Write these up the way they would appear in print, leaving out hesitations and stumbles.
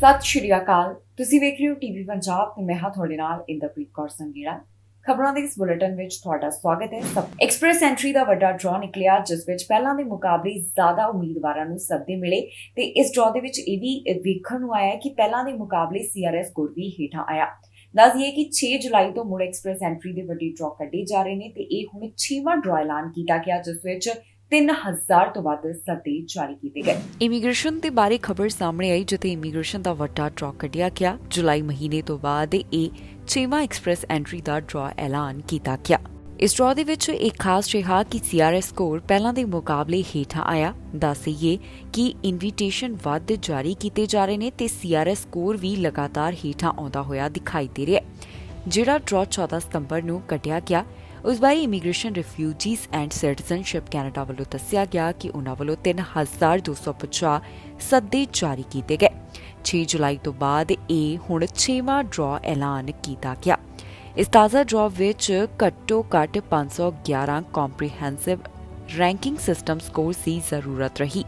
ਸਤਿ ਸ਼੍ਰੀ ਅਕਾਲ। ਤੁਸੀਂ ਵੇਖ ਰਹੇ ਹੋ ਟੀਵੀ ਪੰਜਾਬ ਤੇ ਮੈਂ ਹਾਂ ਤੁਹਾਡੇ ਨਾਲ ਇੰਦਰਪ੍ਰੀਤ ਕੌਰ ਸੰਗੀੜਾ। ਖਬਰਾਂ ਦੇ ਇਸ ਬੁਲੇਟਿਨ ਵਿੱਚ ਤੁਹਾਡਾ ਸਵਾਗਤ ਹੈ। ਐਕਸਪ੍ਰੈਸ ਐਂਟਰੀ ਦਾ ਵੱਡਾ ਡਰਾਅ ਨਿਕਲਿਆ, ਜਿਸ ਵਿੱਚ ਪਹਿਲਾਂ ਦੇ ਮੁਕਾਬਲੇ ਜ਼ਿਆਦਾ ਉਮੀਦਵਾਰਾਂ ਨੂੰ ਸੱਦੇ ਮਿਲੇ ਤੇ ਇਸ ਡਰਾਅ ਦੇ ਵਿੱਚ ਇਹ ਵੀ ਵੇਖਣ ਨੂੰ ਆਇਆ ਕਿ ਪਹਿਲਾਂ ਦੇ ਮੁਕਾਬਲੇ ਸੀਆਰਐਸ ਸਕੋਰ ਵੀ ਹੇਠਾਂ ਆਇਆ। ਦੱਸ ਦਈਏ ਕਿ 6 ਜੁਲਾਈ ਤੋਂ ਮੁੜ ਐਕਸਪ੍ਰੈਸ ਐਂਟਰੀ ਦੇ ਵੱਡੇ ਡਰਾਅ ਕੱਢੇ ਜਾ ਰਹੇ ਨੇ ਤੇ ਇਹ ਹੁਣ 6ਵਾਂ ਡਰਾਅ ਐਲਾਨ ਕੀਤਾ ਗਿਆ, ਜਿਸ ਵਿੱਚ 3000 ਤੋਂ ਵੱਧ ਸੱਦੇ ਜਾਰੀ ਕੀਤੇ ਗਏ। ਇਮੀਗ੍ਰੇਸ਼ਨ ਦੇ ਬਾਰੇ ਖਬਰ ਸਾਹਮਣੇ ਆਈ, ਜਿੱਥੇ ਇਮੀਗ੍ਰੇਸ਼ਨ ਦਾ ਵੱਡਾ ਡਰਾਅ ਕੱਢਿਆ ਗਿਆ। ਜੁਲਾਈ ਮਹੀਨੇ ਤੋਂ ਬਾਅਦ ਇਹ 6ਵਾਂ ਐਕਸਪ੍ਰੈਸ ਐਂਟਰੀ ਦਾ ਡਰਾਅ ਐਲਾਨ ਕੀਤਾ ਗਿਆ। ਇਸ ਡਰਾਅ ਦੇ ਵਿੱਚ ਇੱਕ ਖਾਸ ਰਿਹਾ ਕਿ ਸੀਆਰਐਸ ਸਕੋਰ ਪਹਿਲਾਂ ਦੇ ਮੁਕਾਬਲੇ ਹੇਠਾਂ ਆਇਆ। ਦੱਸੀਏ ਕਿ ਇਨਵੀਟੇਸ਼ਨ ਵੱਧ ਜਾਰੀ ਕੀਤੇ ਜਾ ਰਹੇ ਨੇ ਤੇ ਸੀਆਰਐਸ ਸਕੋਰ ਵੀ ਲਗਾਤਾਰ ਹੇਠਾਂ ਆਉਂਦਾ ਹੋਇਆ ਦਿਖਾਈ ਦੇ ਰਿਹਾ ਹੈ। ਜਿਹੜਾ ਡਰਾਅ 14 ਸਤੰਬਰ ਨੂੰ ਕੱਢਿਆ ਗਿਆ, ਉਸ ਬਾਰੇ immigration, refugees and citizenship Canada ਵੱਲੋਂ ਦੱਸਿਆ ਗਿਆ ਕਿ ਉਨ੍ਹਾਂ ਵੱਲੋਂ 3250 ਸੱਦੇ ਜਾਰੀ ਕੀਤੇ ਗਏ। 6 ਜੁਲਾਈ ਤੋਂ ਬਾਅਦ ਇਹ ਹੁਣ 6ਵਾਂ ਡਰਾਅ ਐਲਾਨ ਕੀਤਾ ਗਿਆ। ਇਸ ਤਾਜ਼ਾ ਡਰਾਅ ਵਿੱਚ ਘੱਟੋ ਘੱਟ 511 ਕੰਪਰੀਹੈਂਸਿਵ ਰੈਂਕਿੰਗ ਸਿਸਟਮ ਸਕੋਰ ਦੀ ਜ਼ਰੂਰਤ ਰਹੀ।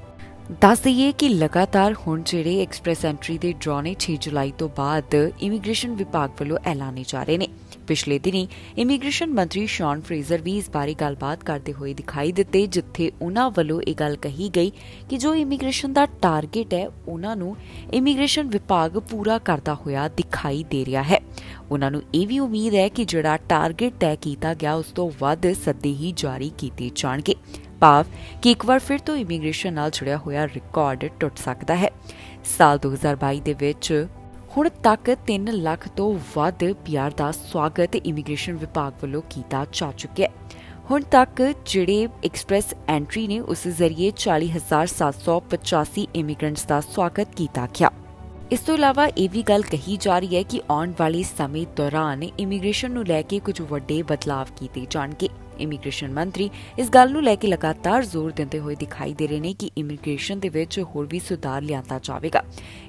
ਦੱਸ ਦਈਏ ਕਿ ਲਗਾਤਾਰ ਹੁਣ ਜਿਹੜੇ ਐਕਸਪ੍ਰੈਸ ਐਂਟਰੀ ਦੇ ਡਰਾਅ ਨੇ 6 ਜੁਲਾਈ ਤੋਂ ਬਾਅਦ ਇਮੀਗ੍ਰੇਸ਼ਨ ਵਿਭਾਗ ਵੱਲੋਂ ਐਲਾਨੇ ਜਾ ਰਹੇ ਨੇ। ਪਿਛਲੇ ਦਿਨੀ ਇਮੀਗ੍ਰੇਸ਼ਨ ਮੰਤਰੀ ਸ਼ੌਨ ਫਰੇਜ਼ਰ ਵੀ ਇਸ ਬਾਰੇ ਗੱਲਬਾਤ ਕਰਦੇ ਹੋਏ ਦਿਖਾਈ ਦਿੱਤੇ, ਜਿੱਥੇ ਉਨ੍ਹਾਂ ਵੱਲੋਂ ਇਹ ਗੱਲ ਕਹੀ ਗਈ ਕਿ ਜੋ ਇਮੀਗ੍ਰੇਸ਼ਨ ਦਾ ਟਾਰਗੇਟ ਹੈ, ਉਨ੍ਹਾਂ ਨੂੰ ਇਮੀਗ੍ਰੇਸ਼ਨ ਵਿਭਾਗ ਪੂਰਾ ਕਰਦਾ ਹੋਇਆ ਦਿਖਾਈ ਦੇ ਰਿਹਾ ਹੈ। ਉਨ੍ਹਾਂ ਨੂੰ ਇਹ ਵੀ ਉਮੀਦ ਹੈ ਕਿ ਜਿਹੜਾ ਟਾਰਗੇਟ ਤੈਅ ਕੀਤਾ ਗਿਆ, ਉਸ ਤੋਂ ਵੱਧ ਸੱਦੇ ਹੀ ਜਾਰੀ ਕੀਤੇ ਜਾਣਗੇ। ਭਾਵ ਕਿ ਇੱਕ ਵਾਰ ਫਿਰ ਤੋਂ ਇਮੀਗ੍ਰੇਸ਼ਨ ਨਾਲ ਜੁੜਿਆ ਹੋਇਆ ਰਿਕਾਰਡ ਟੁੱਟ ਸਕਦਾ ਹੈ। ਸਾਲ 2022 ਦੇ ਵਿੱਚ ਹੁਣ ਤੱਕ 3 ਲੱਖ ਤੋਂ ਵੱਧ ਪੀਆਰ ਦਾ ਸਵਾਗਤ ਇਮੀਗ੍ਰੇਸ਼ਨ ਵਿਭਾਗ ਵੱਲੋਂ ਕੀਤਾ ਜਾ ਚੁੱਕਿਆ ਹੈ। ਹੁਣ ਤੱਕ ਜਿਹੜੇ ਐਕਸਪ੍ਰੈਸ ਐਂਟਰੀ ਨੇ, ਉਸ ਜ਼ਰੀਏ 40,785 ਇਮੀਗ੍ਰੈਂਟਸ ਦਾ ਸਵਾਗਤ ਕੀਤਾ ਗਿਆ। ਇਸ ਤੋਂ ਇਲਾਵਾ ਇਹ ਵੀ ਗੱਲ ਕਹੀ ਜਾ ਰਹੀ ਹੈ ਕਿ ਆਉਣ ਵਾਲੇ ਸਮੇਂ ਦੌਰਾਨ ਇਮੀਗ੍ਰੇਸ਼ਨ ਨੂੰ ਲੈ ਕੇ ਕੁਝ ਵੱਡੇ ਬਦਲਾਵ ਕੀਤੇ ਜਾਣਗੇ। ਇਮੀਗ੍ਰੇਸ਼ਨ ਮੰਤਰੀ ਇਸ ਗੱਲ ਨੂੰ ਲੈ ਕੇ ਲਗਾਤਾਰ ਜ਼ੋਰ ਦਿੰਦੇ ਹੋਏ ਦਿਖਾਈ ਦੇ ਰਹੇ ਨੇ ਕਿ ਇਮੀਗ੍ਰੇਸ਼ਨ ਦੇ ਵਿੱਚ ਹੋਰ ਵੀ ਸੁਧਾਰ ਲਿਆਂਦਾ ਜਾਵੇਗਾ।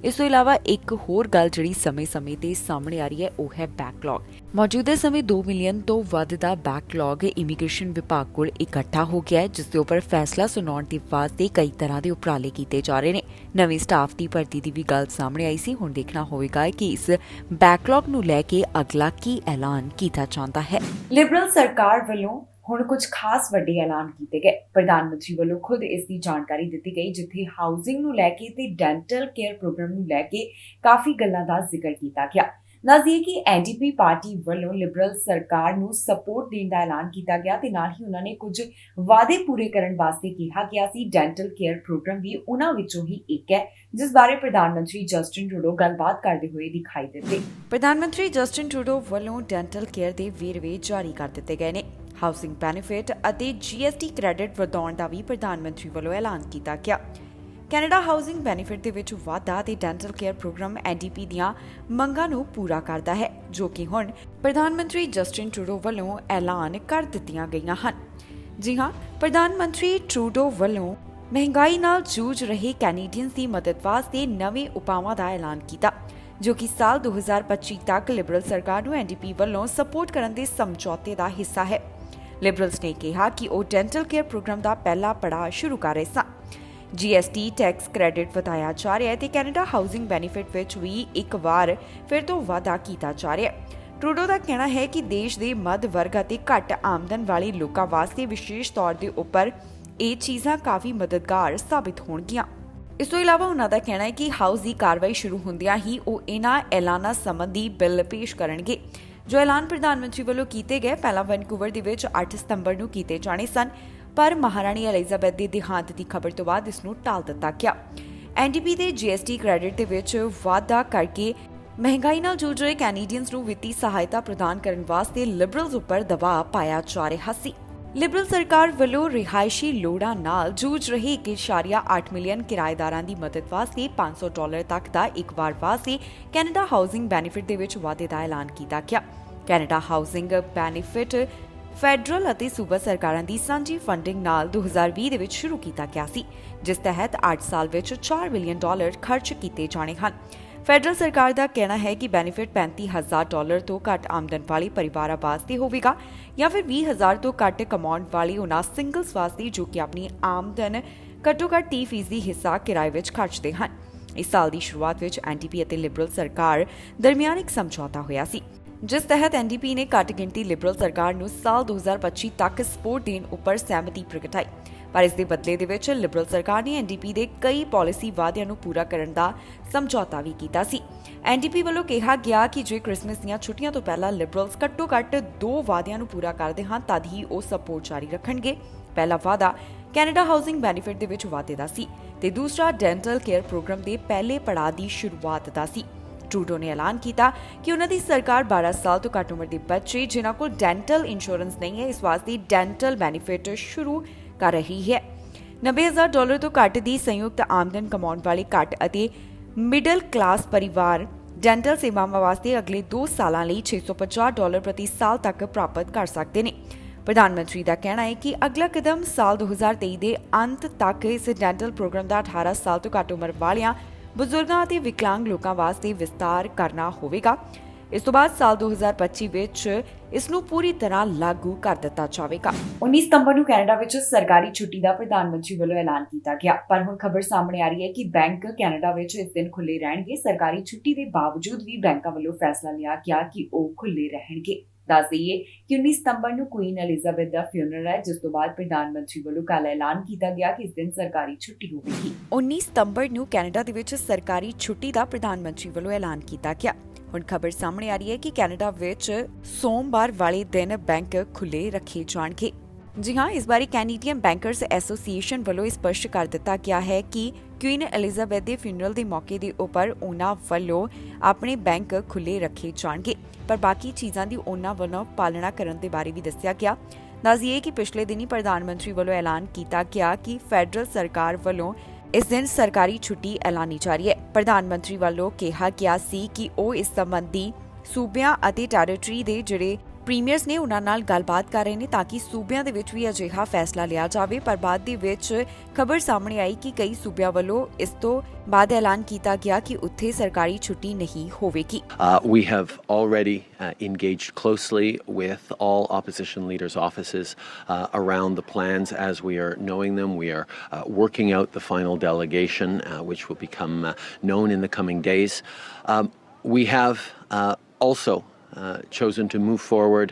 ਇਸ ਤੋਂ ਇਲਾਵਾ ਇੱਕ ਹੋਰ ਗੱਲ ਜਿਹੜੀ ਸਮੇਂ-ਸਮੇਂ ਤੇ ਸਾਹਮਣੇ ਆ ਰਹੀ ਹੈ, ਉਹ ਹੈ ਬੈਕਲੌਗ। ਮੌਜੂਦਾ ਸਮੇਂ 2 ਮਿਲੀਅਨ ਤੋਂ ਵੱਧ ਦਾ ਬੈਕਲੌਗ ਇਮੀਗ੍ਰੇਸ਼ਨ ਵਿਭਾਗ ਕੋਲ ਇਕੱਠਾ ਹੋ ਗਿਆ ਹੈ, ਜਿਸ ਦੇ ਉੱਪਰ ਫੈਸਲਾ ਸੁਣਾਉਣ ਦੇ ਵਾਸਤੇ ਕਈ ਤਰ੍ਹਾਂ ਦੇ ਉਪਰਾਲੇ ਕੀਤੇ ਜਾ ਰਹੇ ਨੇ। ਨਵੇਂ ਸਟਾਫ ਦੀ ਭਰਤੀ ਦੀ ਵੀ ਗੱਲ ਸਾਹਮਣੇ ਆਈ ਸੀ। ਹੁਣ ਦੇਖਣਾ ਹੋਵੇਗਾ ਕਿ ਇਸ ਬੈਕਲੌਗ ਨੂੰ ਲੈ ਕੇ ਅਗਲਾ ਕੀ ਐਲਾਨ ਕੀਤਾ ਜਾਂਦਾ ਹੈ। ਲਿਬਰਲ ਸਰਕਾਰ ਵੱਲੋਂ ਹੁਣ ਕੁਝ ਖਾਸ ਵੱਡੇ ਐਲਾਨ ਕੀਤੇ ਗਏ। ਪ੍ਰਧਾਨ ਮੰਤਰੀ ਵੱਲੋਂ ਖੁਦ ਇਸ ਦੀ ਜਾਣਕਾਰੀ ਦਿੱਤੀ ਗਈ, ਜਿੱਥੇ ਹਾਊਸਿੰਗ ਨੂੰ ਲੈ ਕੇ ਤੇ ਡੈਂਟਲ ਕੇਅਰ ਪ੍ਰੋਗਰਾਮ ਨੂੰ ਲੈ ਕੇ ਕਾਫੀ ਗੱਲਾਂ ਦਾ ਜ਼ਿਕਰ ਕੀਤਾ ਗਿਆ। ਦੱਸ ਦਈਏ ਕਿ ਐਨਡੀਪੀ ਪਾਰਟੀ ਵੱਲੋਂ ਲਿਬਰਲ ਸਰਕਾਰ ਨੂੰ ਸਪੋਰਟ ਦੇਣ ਦਾ ਐਲਾਨ ਕੀਤਾ ਗਿਆ ਤੇ ਨਾਲ ਹੀ ਉਹਨਾਂ ਨੇ ਕੁਝ ਵਾਅਦੇ ਪੂਰੇ ਕਰਨ ਵਾਸਤੇ ਕਿਹਾ ਗਿਆ ਸੀ। ਡੈਂਟਲ ਕੇਅਰ ਪ੍ਰੋਗਰਾਮ ਵੀ ਉਹਨਾਂ ਵਿੱਚੋਂ ਹੀ ਇੱਕ ਹੈ, ਜਿਸ ਬਾਰੇ ਪ੍ਰਧਾਨ ਮੰਤਰੀ ਜਸਟਿਨ ਟਰੂਡੋ ਗੱਲਬਾਤ ਕਰਦੇ ਹੋਏ ਦਿਖਾਈ ਦਿੱਤੇ। ਪ੍ਰਧਾਨ ਮੰਤਰੀ ਜਸਟਿਨ ਟਰੂਡੋ ਵੱਲੋਂ ਡੈਂਟਲ ਕੇਅਰ ਦੇ ਵੇਰਵੇ ਜਾਰੀ ਕਰ ਦਿੱਤੇ ਗਏ ਨੇ। ਹਾਊਸਿੰਗ ਬੈਨੀਫਿਟ ਅਤੇ ਜੀਐਸਟੀ ਕ੍ਰੈਡਿਟ ਵਧਾਉਣ ਦਾ ਵੀ ਪ੍ਰਧਾਨ ਮੰਤਰੀ ਵੱਲੋਂ ਐਲਾਨ ਕੀਤਾ ਗਿਆ। ਕੈਨੇਡਾ ਹਾਊਸਿੰਗ ਬੈਨੀਫਿਟ ਦੇ ਵਿੱਚ ਵਾਧਾ ਤੇ ਡੈਂਟਲ ਕੇਅਰ ਪ੍ਰੋਗਰਾਮ ਐਨਡੀਪੀ ਦੀਆਂ ਮੰਗਾਂ ਨੂੰ ਪੂਰਾ ਕਰਦਾ ਹੈ, ਜੋ ਕਿ ਹੁਣ ਪ੍ਰਧਾਨ ਮੰਤਰੀ ਜਸਟਿਨ ਟਰੂਡੋ ਵੱਲੋਂ ਐਲਾਨ ਕਰ ਦਿੱਤੀਆਂ ਗਈਆਂ ਹਨ। ਜੀ ਹਾਂ, ਪ੍ਰਧਾਨ ਮੰਤਰੀ ਟਰੂਡੋ ਵੱਲੋਂ ਮਹਿੰਗਾਈ ਨਾਲ ਜੂਝ ਰਹੇ ਕੈਨੇਡੀਅਨਸ ਦੀ ਮਦਦ ਵਾਸਤੇ ਨਵੇਂ ਉਪਾਵਾਂ ਦਾ ਐਲਾਨ ਕੀਤਾ, ਜੋ ਕਿ ਸਾਲ 2025 ਤੱਕ ਲਿਬਰਲ ਸਰਕਾਰ ਨੂੰ ਐਨਡੀਪੀ ਵੱਲੋਂ ਸਪੋਰਟ ਕਰਨ ਦੇ ਸਮਝੌਤੇ ਦਾ ਹਿੱਸਾ ਹੈ। ਲਿਬਰਲਸ ਨੇ ਕਿਹਾ ਕਿ ਉਹ ਡੈਂਟਲ ਕੇਅਰ ਪ੍ਰੋਗਰਾਮ ਦਾ ਪਹਿਲਾ ਪੜਾਅ ਸ਼ੁਰੂ ਕਰ ਰਹੇ ਸਨ। ਜੀਐਸਟੀ ਟੈਕਸ ਕ੍ਰੈਡਿਟ ਵਧਾਇਆ ਜਾ ਰਿਹਾ ਹੈ ਤੇ ਕੈਨੇਡਾ ਹਾਊਸਿੰਗ ਬੈਨੀਫਿਟ ਵਿੱਚ ਵੀ ਇੱਕ ਵਾਰ ਫਿਰ ਤੋਂ ਵਾਧਾ ਕੀਤਾ ਜਾ ਰਿਹਾ ਹੈ। ਟਰੂਡੋ ਦਾ ਕਹਿਣਾ ਹੈ ਕਿ ਦੇਸ਼ ਦੇ ਮੱਧ ਵਰਗ ਅਤੇ ਘੱਟ ਆਮਦਨ ਵਾਲੇ ਲੋਕਾਂ ਵਾਸਤੇ ਵਿਸ਼ੇਸ਼ ਤੌਰ ਦੇ ਉੱਪਰ ਇਹ ਚੀਜ਼ਾਂ ਕਾਫੀ ਮਦਦਗਾਰ ਸਾਬਿਤ ਹੋਣਗੀਆਂ। ਇਸ ਤੋਂ ਇਲਾਵਾ ਉਹਨਾਂ ਦਾ ਕਹਿਣਾ ਹੈ ਕਿ ਹਾਊਸ ਦੀ ਕਾਰਵਾਈ ਸ਼ੁਰੂ ਹੁੰਦਿਆਂ ਹੀ ਉਹ ਇਹਨਾਂ ਐਲਾਨਾਂ ਸੰਬੰਧੀ ਬਿੱਲ ਪੇਸ਼ ਕਰਨਗੇ। ਜੋ ਐਲਾਨ ਪ੍ਰਧਾਨ ਮੰਤਰੀ ਵੱਲੋਂ ਕੀਤੇ ਗਏ, ਪਹਿਲਾਂ ਵੈਨਕੂਵਰ ਦੇ ਵਿੱਚ 8 ਸਤੰਬਰ ਨੂੰ ਕੀਤੇ ਜਾਣੇ ਸਨ, ਪਰ ਮਹਾਰਾਣੀ ਐਲਿਜ਼ਾਬੈਥ ਦੇ ਦੇਹਾਂਤ ਦੀ ਖਬਰ ਤੋਂ ਬਾਅਦ ਇਸ ਨੂੰ ਟਾਲ ਦਿੱਤਾ ਗਿਆ। ਐਨਡੀਪੀ ਦੇ ਜੀਐਸਟੀ ਕ੍ਰੈਡਿਟ ਦੇ ਵਿੱਚ ਵਾਧਾ ਕਰਕੇ ਮਹਿੰਗਾਈ ਨਾਲ ਜੂਝ ਰਹੇ ਕੈਨੇਡੀਅਨਸ ਨੂੰ ਵਿੱਤੀ ਸਹਾਇਤਾ ਪ੍ਰਦਾਨ ਕਰਨ ਵਾਸਤੇ ਲਿਬਰਲਸ ਉੱਪਰ ਦਬਾਅ ਪਾਇਆ ਜਾ ਰਿਹਾ ਸੀ। ਲਿਬਰਲ ਸਰਕਾਰ ਵੱਲੋਂ ਰਿਹਾਇਸ਼ੀ ਲੋੜਾਂ ਨਾਲ ਜੂਝ ਰਹੇ 1.8 ਮਿਲੀਅਨ ਕਿਰਾਏਦਾਰਾਂ ਦੀ ਮਦਦ ਵਾਸਤੇ $500 ਤੱਕ ਦਾ ਇੱਕ ਵਾਰ ਵਾਸਤੇ ਕੈਨੇਡਾ ਹਾਊਸਿੰਗ ਬੈਨੀਫਿਟ ਦੇ ਵਿੱਚ ਵਾਧੇ ਦਾ ਐਲਾਨ ਕੀਤਾ ਗਿਆ। ਕੈਨੇਡਾ ਹਾਊਸਿੰਗ ਬੈਨੀਫਿਟ ਫੈਡਰਲ ਅਤੇ ਸੂਬਾ ਸਰਕਾਰਾਂ ਦੀ ਸਾਂਝੀ ਫੰਡਿੰਗ ਨਾਲ 2020 ਦੇ ਵਿੱਚ ਸ਼ੁਰੂ ਕੀਤਾ ਗਿਆ ਸੀ, ਜਿਸ ਤਹਿਤ 8 ਸਾਲ ਵਿੱਚ $4 ਬਿਲੀਅਨ ਖਰਚ ਕੀਤੇ ਜਾਣੇ ਹਨ। ਫੈਡਰਲ ਸਰਕਾਰ ਦਾ ਕਹਿਣਾ ਹੈ ਕਿ ਬੈਨੀਫਿਟ $35,000 ਤੋਂ ਘੱਟ ਆਮਦਨ ਵਾਲੇ ਪਰਿਵਾਰਾਂ ਵਾਸਤੇ ਹੋਵੇਗਾ ਜਾਂ ਫਿਰ 20,000 ਤੋਂ ਘੱਟ ਕਮਾਉਣ ਵਾਲੇ ਉਹਨਾਂ ਸਿੰਗਲਸ ਵਾਸਤੇ ਜੋ ਕਿ ਆਪਣੀ ਆਮਦਨ ਘੱਟੋ ਘੱਟ 30% ਹਿੱਸਾ ਕਿਰਾਏ ਵਿੱਚ ਖਰਚਦੇ ਹਨ। ਇਸ ਸਾਲ ਦੀ ਸ਼ੁਰੂਆਤ ਵਿੱਚ ਐਨਡੀਪੀ ਅਤੇ ਲਿਬਰਲ ਸਰਕਾਰ ਦਰਮਿਆਨ ਇੱਕ ਸਮਝੌਤਾ ਹੋਇਆ ਸੀ, ਜਿਸ ਤਹਿਤ ਐਨਡੀਪੀ ਨੇ ਘੱਟ ਗਿਣਤੀ ਲਿਬਰਲ ਸਰਕਾਰ ਨੂੰ ਸਾਲ 2025 ਤੱਕ ਸਪੋਰਟ ਦੇਣ ਉੱਪਰ ਸਹਿਮਤੀ ਪ੍ਰਗਟਾਈ। ਪਰ ਇਸ ਦੇ ਬਦਲੇ ਦੇ ਵਿੱਚ ਲਿਬਰਲ ਸਰਕਾਰ ਨੇ ਐਨਡੀਪੀ ਦੇ ਕਈ ਪਾਲਿਸੀ ਵਾਅਦਿਆਂ ਨੂੰ ਪੂਰਾ ਕਰਨ ਦਾ ਸਮਝੌਤਾ ਵੀ ਕੀਤਾ ਸੀ। ਐਨਡੀਪੀ ਵੱਲੋਂ ਕਿਹਾ ਗਿਆ ਕਿ ਜੇ ਕ੍ਰਿਸਮਸ ਦੀਆਂ ਛੁੱਟੀਆਂ ਤੋਂ ਪਹਿਲਾਂ ਲਿਬਰਲਸ ਘੱਟੋ-ਘੱਟ 2 ਵਾਅਦਿਆਂ ਨੂੰ ਪੂਰਾ ਕਰਦੇ ਹਨ ਤਦ ਹੀ ਉਹ ਸਪੋਰਟ ਜਾਰੀ ਰੱਖਣਗੇ। ਪਹਿਲਾ ਵਾਅਦਾ ਕੈਨੇਡਾ ਹਾਊਸਿੰਗ ਬੈਨੀਫਿਟ ਦੇ ਵਿੱਚ ਵਾਧੇ ਦਾ ਸੀ ਤੇ ਦੂਸਰਾ ਡੈਂਟਲ ਕੇਅਰ ਪ੍ਰੋਗਰਾਮ ਦੇ ਪਹਿਲੇ ਪੜਾਅ ਦੀ ਸ਼ੁਰੂਆਤ ਦਾ ਸੀ। ਟਰੂਡੋ ਨੇ ਐਲਾਨ ਕੀਤਾ ਕਿ ਉਹਨਾਂ ਦੀ ਸਰਕਾਰ 12 ਸਾਲ ਤੋਂ ਘੱਟ ਉਮਰ ਦੇ ਬੱਚੇ ਜਿਨ੍ਹਾਂ ਕੋਲ ਡੈਂਟਲ ਇੰਸ਼ੋਰੈਂਸ ਨਹੀਂ ਹੈ ਇਸ ਵਾਸਤੇ ਡੈਂਟਲ ਬੈਨੀਫਿਟ ਸ਼ੁਰੂ ਕਰ ਰਹੀ ਹੈ। $90,000 ਤੋਂ ਘੱਟ ਦੀ ਸੰਯੁਕਤ ਆਮਦਨ ਕਮਾਉਣ ਵਾਲੇ ਘੱਟ ਅਤੇ ਮਿਡਲ ਕਲਾਸ ਪਰਿਵਾਰ ਡੈਂਟਲ ਸੇਵਾਵਾਂ ਵਾਸਤੇ ਅਗਲੇ 2 ਸਾਲਾਂ ਲਈ $650 ਪ੍ਰਤੀ ਸਾਲ ਤੱਕ ਪ੍ਰਾਪਤ ਕਰ ਸਕਦੇ ਨੇ। ਪ੍ਰਧਾਨ ਮੰਤਰੀ ਦਾ ਕਹਿਣਾ ਹੈ ਕਿ ਅਗਲਾ ਕਦਮ ਸਾਲ 2023 ਦੇ ਅੰਤ ਤੱਕ ਇਸ ਡੈਂਟਲ ਪ੍ਰੋਗਰਾਮ ਦਾ 18 ਸਾਲ ਤੋਂ ਘੱਟ ਉਮਰ ਵਾਲਿਆਂ ਬਜ਼ੁਰਗਾਂ ਅਤੇ ਵਿਕਲਾਂਗ ਲੋਕਾਂ ਵਾਸਤੇ ਵਿਸਤਾਰ ਕਰਨਾ ਹੋਵੇਗਾ। ਇਸ ਤੋਂ ਬਾਅਦ ਸਾਲ 2025 ਵਿੱਚ ਇਸ ਨੂੰ ਪੂਰੀ ਤਰ੍ਹਾਂ ਲਾਗੂ ਕਰ ਦਿੱਤਾ ਜਾਵੇਗਾ। 19 ਸਤੰਬਰ ਨੂੰ ਕੈਨੇਡਾ ਵਿੱਚ ਸਰਕਾਰੀ ਛੁੱਟੀ ਦਾ ਪ੍ਰਧਾਨ ਮੰਤਰੀ ਵੱਲੋਂ ਐਲਾਨ ਕੀਤਾ ਗਿਆ, ਪਰ ਹੁਣ ਖਬਰ ਸਾਹਮਣੇ ਆ ਰਹੀ ਹੈ ਕਿ ਬੈਂਕ ਕੈਨੇਡਾ ਵਿੱਚ ਇਸ ਦਿਨ ਖੁੱਲੇ ਰਹਿਣਗੇ। ਸਰਕਾਰੀ ਛੁੱਟੀ ਦੇ ਬਾਵਜੂਦ ਵੀ ਬੈਂਕਾਂ ਵੱਲੋਂ ਫੈਸਲਾ ਲਿਆ ਗਿਆ ਕਿ ਉਹ ਖੁੱਲੇ ਰਹਿਣਗੇ। ਦੱਸ ਦਈਏ ਕਿ 19 ਸਤੰਬਰ ਨੂੰ ਕੁਈਨ ਐਲਿਜ਼ਾਬੈਥ ਦਾ ਫਿਊਨਰਲ ਹੈ, ਜਿਸ ਤੋਂ ਬਾਅਦ ਪ੍ਰਧਾਨ ਮੰਤਰੀ ਵੱਲੋਂ ਕੱਲ੍ਹ ਐਲਾਨ ਕੀਤਾ ਗਿਆ ਕਿ ਇਸ ਦਿਨ ਸਰਕਾਰੀ ਛੁੱਟੀ ਹੋਵੇਗੀ। 19 ਸਤੰਬਰ ਨੂੰ ਕੈਨੇਡਾ ਦੇ ਵਿੱਚ ਸਰਕਾਰੀ ਛੁੱਟੀ ਦਾ ਪ੍ਰਧਾਨ ਮੰਤਰੀ ਵੱਲੋਂ ਐਲਾਨ ਕੀਤਾ ਗਿਆ। ਹੁਣ ਖਬਰ ਸਾਹਮਣੇ ਆ ਰਹੀ ਹੈ ਕਿ ਕੈਨੇਡਾ ਵਿੱਚ ਸੋਮਵਾਰ ਵਾਲੇ ਦਿਨ ਬੈਂਕ ਖੁੱਲੇ ਰੱਖੇ ਜਾਣਗੇ। ਜੀ ਹਾਂ, ਇਸ ਬਾਰੇ ਕੈਨੇਡੀਅਨ ਬੈਂਕਰਸ ਐਸੋਸੀਏਸ਼ਨ ਵੱਲੋਂ ਸਪਸ਼ਟ ਕਰ ਦਿੱਤਾ ਗਿਆ ਹੈ ਕਿ ਕੁਈਨ ਐਲਿਜ਼ਾਬੈਥ ਦੇ ਫਿਊਨਰਲ ਦੇ ਮੌਕੇ ਦੇ ਉੱਪਰ ਉਹਨਾਂ ਵੱਲੋਂ ਆਪਣੇ ਬੈਂਕ ਖੁੱਲੇ ਰੱਖੇ ਜਾਣਗੇ, ਪਰ ਬਾਕੀ ਚੀਜ਼ਾਂ ਦੀ ਉਹਨਾਂ ਵੱਲੋਂ ਪਾਲਣਾ ਕਰਨ ਦੇ ਬਾਰੇ ਵੀ ਦੱਸਿਆ ਗਿਆ। ਦੱਸੀਏ ਕਿ ਪਿਛਲੇ ਦਿਨੀ ਪ੍ਰਧਾਨ ਮੰਤਰੀ ਵੱਲੋਂ ਐਲਾਨ ਕੀਤਾ ਗਿਆ ਕਿ ਫੈਡਰਲ ਸਰਕਾਰ ਵੱਲੋਂ ਇਸ ਦਿਨ ਸਰਕਾਰੀ ਛੁੱਟੀ ਐਲਾਨੀ ਜਾ ਰਹੀ ਹੈ। ਪ੍ਰਧਾਨ ਮੰਤਰੀ ਵੱਲੋਂ ਕਿਹਾ ਗਿਆ ਸੀ ਕਿ ਉਹ ਇਸ ਸੰਬੰਧੀ ਸੂਬਿਆਂ ਅਤੇ ਟੈਰੀਟਰੀ ਦੇ ਜਿਹੜੇ ਪ੍ਰੀਮੀਅਰਸ ਨੇ ਉਹਨਾਂ ਨਾਲ ਗੱਲਬਾਤ ਕਰ ਰਹੇ ਨੇ ਤਾਂ ਕਿ ਸੂਬਿਆਂ ਦੇ ਵਿੱਚ ਵੀ ਅਜਿਹਾ ਫੈਸਲਾ ਲਿਆ ਜਾਵੇ, ਪਰ ਬਾਅਦ ਦੇ ਵਿੱਚ ਖਬਰ ਸਾਹਮਣੇ ਆਈ ਕਿ ਕਈ ਸੂਬਿਆਂ ਵੱਲੋਂ ਇਸ ਤੋਂ ਬਾਅਦ ਐਲਾਨ ਕੀਤਾ ਗਿਆ ਕਿ ਉੱਥੇ ਸਰਕਾਰੀ ਛੁੱਟੀ ਨਹੀਂ ਹੋਵੇਗੀ। We have already engaged closely with all opposition leaders' offices around the plans as we are knowing them. We are working out the final delegation, which will become known in the coming days. We have also chosen to move forward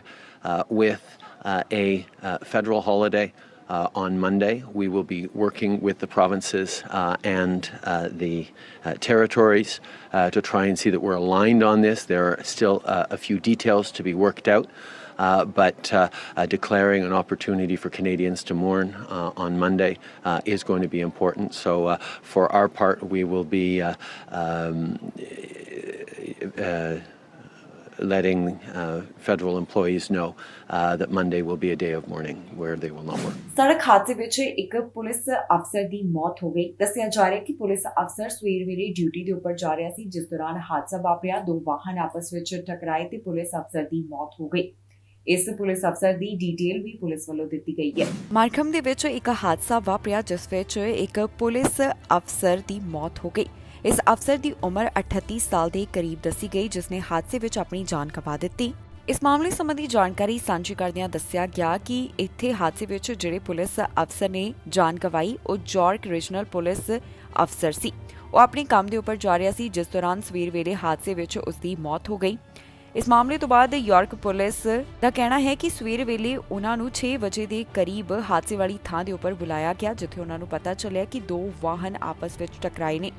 with a federal holiday on Monday. We will be working with the provinces and the territories to try and see that we're aligned on this. There are still a few details to be worked out. But declaring an opportunity for Canadians to mourn on Monday is going to be important. So for our part, we will be letting federal employees know that Monday will be a day of mourning where they will not work. ਸੜਕ ਹਾਦਸੇ ਵਿੱਚ ਇੱਕ police ਅਫਸਰ ਦੀ ਮੌਤ ਹੋ ਗਈ। ਦੱਸਿਆ ਜਾ ਰਿਹਾ ਹੈ ਕਿ ਪੁਲਿਸ ਅਫਸਰ ਸਵੇਰ ਵੇਲੇ ਡਿਊਟੀ ਦੇ ਉੱਪਰ ਜਾ ਰਿਹਾ ਸੀ, ਜਿਸ ਦੌਰਾਨ ਹਾਦਸਾ ਵਾਪਰਿਆ। 2 ਵਾਹਨ ਆਪਸ ਵਿੱਚ ਟਕਰਾਏ ਤੇ ਪੁਲਿਸ ਅਫਸਰ ਦੀ ਮੌਤ ਹੋ ਗਈ। ਇਸ ਪੁਲਿਸ ਅਫਸਰ ਦੀ ਡਿਟੇਲ ਵੀ ਪੁਲਿਸ ਵੱਲੋਂ ਦਿੱਤੀ ਗਈ ਹੈ। ਮਾਰਖਮ ਦੇ ਵਿੱਚ ਇੱਕ ਹਾਦਸਾ ਵਾਪਰਿਆ ਜਿਸ ਵਿੱਚ ਇੱਕ ਪੁਲਿਸ ਅਫਸਰ ਦੀ ਮੌਤ ਹੋ ਗਈ। ਇਸ ਅਫਸਰ ਦੀ ਉਮਰ 38 ਸਾਲ ਦੇ ਕਰੀਬ ਦੱਸੀ ਗਈ, ਜਿਸ ਨੇ ਹਾਦਸੇ ਵਿੱਚ ਆਪਣੀ ਜਾਨ ਗਵਾ ਦਿੱਤੀ। ਇਸ ਮਾਮਲੇ ਸੰਬੰਧੀ ਜਾਣਕਾਰੀ ਸਾਂਝੀ ਕਰਦਿਆਂ ਦੱਸਿਆ ਗਿਆ ਕਿ ਇੱਥੇ ਹਾਦਸੇ ਵਿੱਚ ਜਿਹੜੇ ਪੁਲਿਸ ਅਫਸਰ ਨੇ ਜਾਨ ਗਵਾਈ ਉਹ ਜਾਰਕ ਰੀਜਨਲ ਪੁਲਿਸ ਅਫਸਰ ਸੀ। ਉਹ ਆਪਣੇ ਕੰਮ ਦੇ ਉੱਪਰ ਜਾ ਰਿਹਾ ਸੀ, ਜਿਸ ਦੌਰਾਨ ਸਵੇਰ ਵੇਲੇ ਹਾਦਸੇ ਵਿੱਚ ਉਸ ਦੀ ਮੌਤ ਹੋ ਗਈ। ਇਸ ਮਾਮਲੇ ਤੋਂ ਬਾਅਦ ਯਾਰਕ ਪੁਲਿਸ ਦਾ ਕਹਿਣਾ ਹੈ ਕਿ ਸਵੇਰ ਵੇਲੇ ਉਹਨਾਂ ਨੂੰ 6 ਵਜੇ ਦੇ ਕਰੀਬ ਹਾਦਸੇ ਵਾਲੀ ਥਾਂ ਦੇ ਉੱਪਰ ਬੁਲਾਇਆ ਗਿਆ, ਜਿੱਥੇ ਉਹਨਾਂ ਨੂੰ ਪਤਾ ਚੱਲਿਆ ਕਿ 2 ਵਾਹਨ ਆਪਸ ਵਿੱਚ ਟਕਰਾਏ ਨੇ।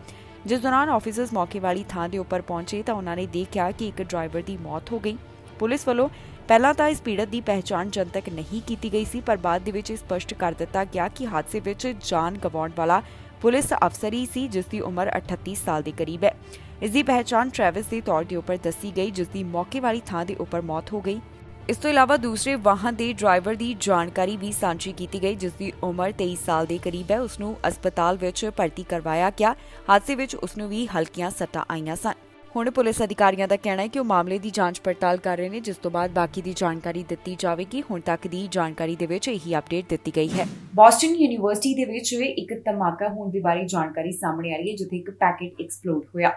ਜਿਸ ਦੌਰਾਨ ਆਫੀਸਰਸ ਮੌਕੇ ਵਾਲੀ ਥਾਂ ਦੇ ਉੱਪਰ ਪਹੁੰਚੇ ਤਾਂ ਉਹਨਾਂ ਨੇ ਦੇਖਿਆ ਕਿ ਇੱਕ ਡਰਾਈਵਰ ਦੀ ਮੌਤ ਹੋ ਗਈ। ਪੁਲਿਸ ਵੱਲੋਂ ਪਹਿਲਾਂ ਤਾਂ ਇਸ ਪੀੜਤ ਦੀ ਪਹਿਚਾਣ ਜਨਤਕ ਨਹੀਂ ਕੀਤੀ ਗਈ ਸੀ, ਪਰ ਬਾਅਦ ਦੇ ਵਿੱਚ ਸਪਸ਼ਟ ਕਰ ਦਿੱਤਾ ਗਿਆ ਕਿ ਹਾਦਸੇ ਵਿੱਚ ਜਾਨ ਗਵਾਉਣ ਵਾਲਾ ਪੁਲਿਸ ਅਫਸਰ ਹੀ ਸੀ, ਜਿਸ ਦੀ ਉਮਰ 38 ਸਾਲ ਦੇ ਕਰੀਬ ਹੈ। ਇਸ ਦੀ ਪਹਿਚਾਣ ਟ੍ਰੈਵਿਸ ਦੇ ਤੌਰ ਦੇ ਉੱਪਰ ਦੱਸੀ ਗਈ, ਜਿਸ ਦੀ ਮੌਕੇ ਵਾਲੀ ਥਾਂ ਦੇ ਉੱਪਰ ਮੌਤ ਹੋ ਗਈ। ਇਸ ਤੋਂ ਇਲਾਵਾ ਦੂਸਰੇ ਵਾਹਨ ਦੇ ਡਰਾਈਵਰ ਦੀ ਜਾਣਕਾਰੀ ਵੀ ਸਾਂਝੀ ਕੀਤੀ ਗਈ, ਜਿਸ ਦੀ ਉਮਰ 23 ਸਾਲ ਦੇ ਕਰੀਬ ਹੈ। ਉਸ ਨੂੰ ਹਸਪਤਾਲ ਵਿੱਚ ਭਰਤੀ ਕਰਵਾਇਆ ਗਿਆ। ਹਾਦਸੇ ਵਿੱਚ ਉਸ ਨੂੰ ਵੀ ਹਲਕੀਆਂ ਸੱਟਾਂ ਆਈਆਂ ਸਨ। ਹੁਣ ਪੁਲਿਸ ਅਧਿਕਾਰੀਆਂ ਦਾ ਕਹਿਣਾ ਹੈ ਕਿ ਉਹ ਮਾਮਲੇ ਦੀ ਜਾਂਚ ਪੜਤਾਲ ਕਰ ਰਹੇ ਨੇ, ਜਿਸ ਤੋਂ ਬਾਅਦ ਬਾਕੀ ਦੀ ਜਾਣਕਾਰੀ ਦਿੱਤੀ ਜਾਵੇਗੀ। ਹੁਣ ਤੱਕ ਦੀ ਜਾਣਕਾਰੀ ਦੇ ਵਿੱਚ ਇਹੀ ਅਪਡੇਟ ਦਿੱਤੀ ਗਈ ਹੈ। ਬੋਸਟਨ ਯੂਨੀਵਰਸਿਟੀ ਦੇ ਵਿੱਚ ਇੱਕ ਧਮਾਕਾ ਹੋਣ ਦੇ ਬਾਰੇ ਜਾਣਕਾਰੀ ਸਾਹਮਣੇ ਆ ਰਹੀ ਹੈ, ਜਿੱਥੇ ਇੱਕ ਪੈਕੇਟ ਐਕਸਪਲੋਡ ਹੋਇਆ।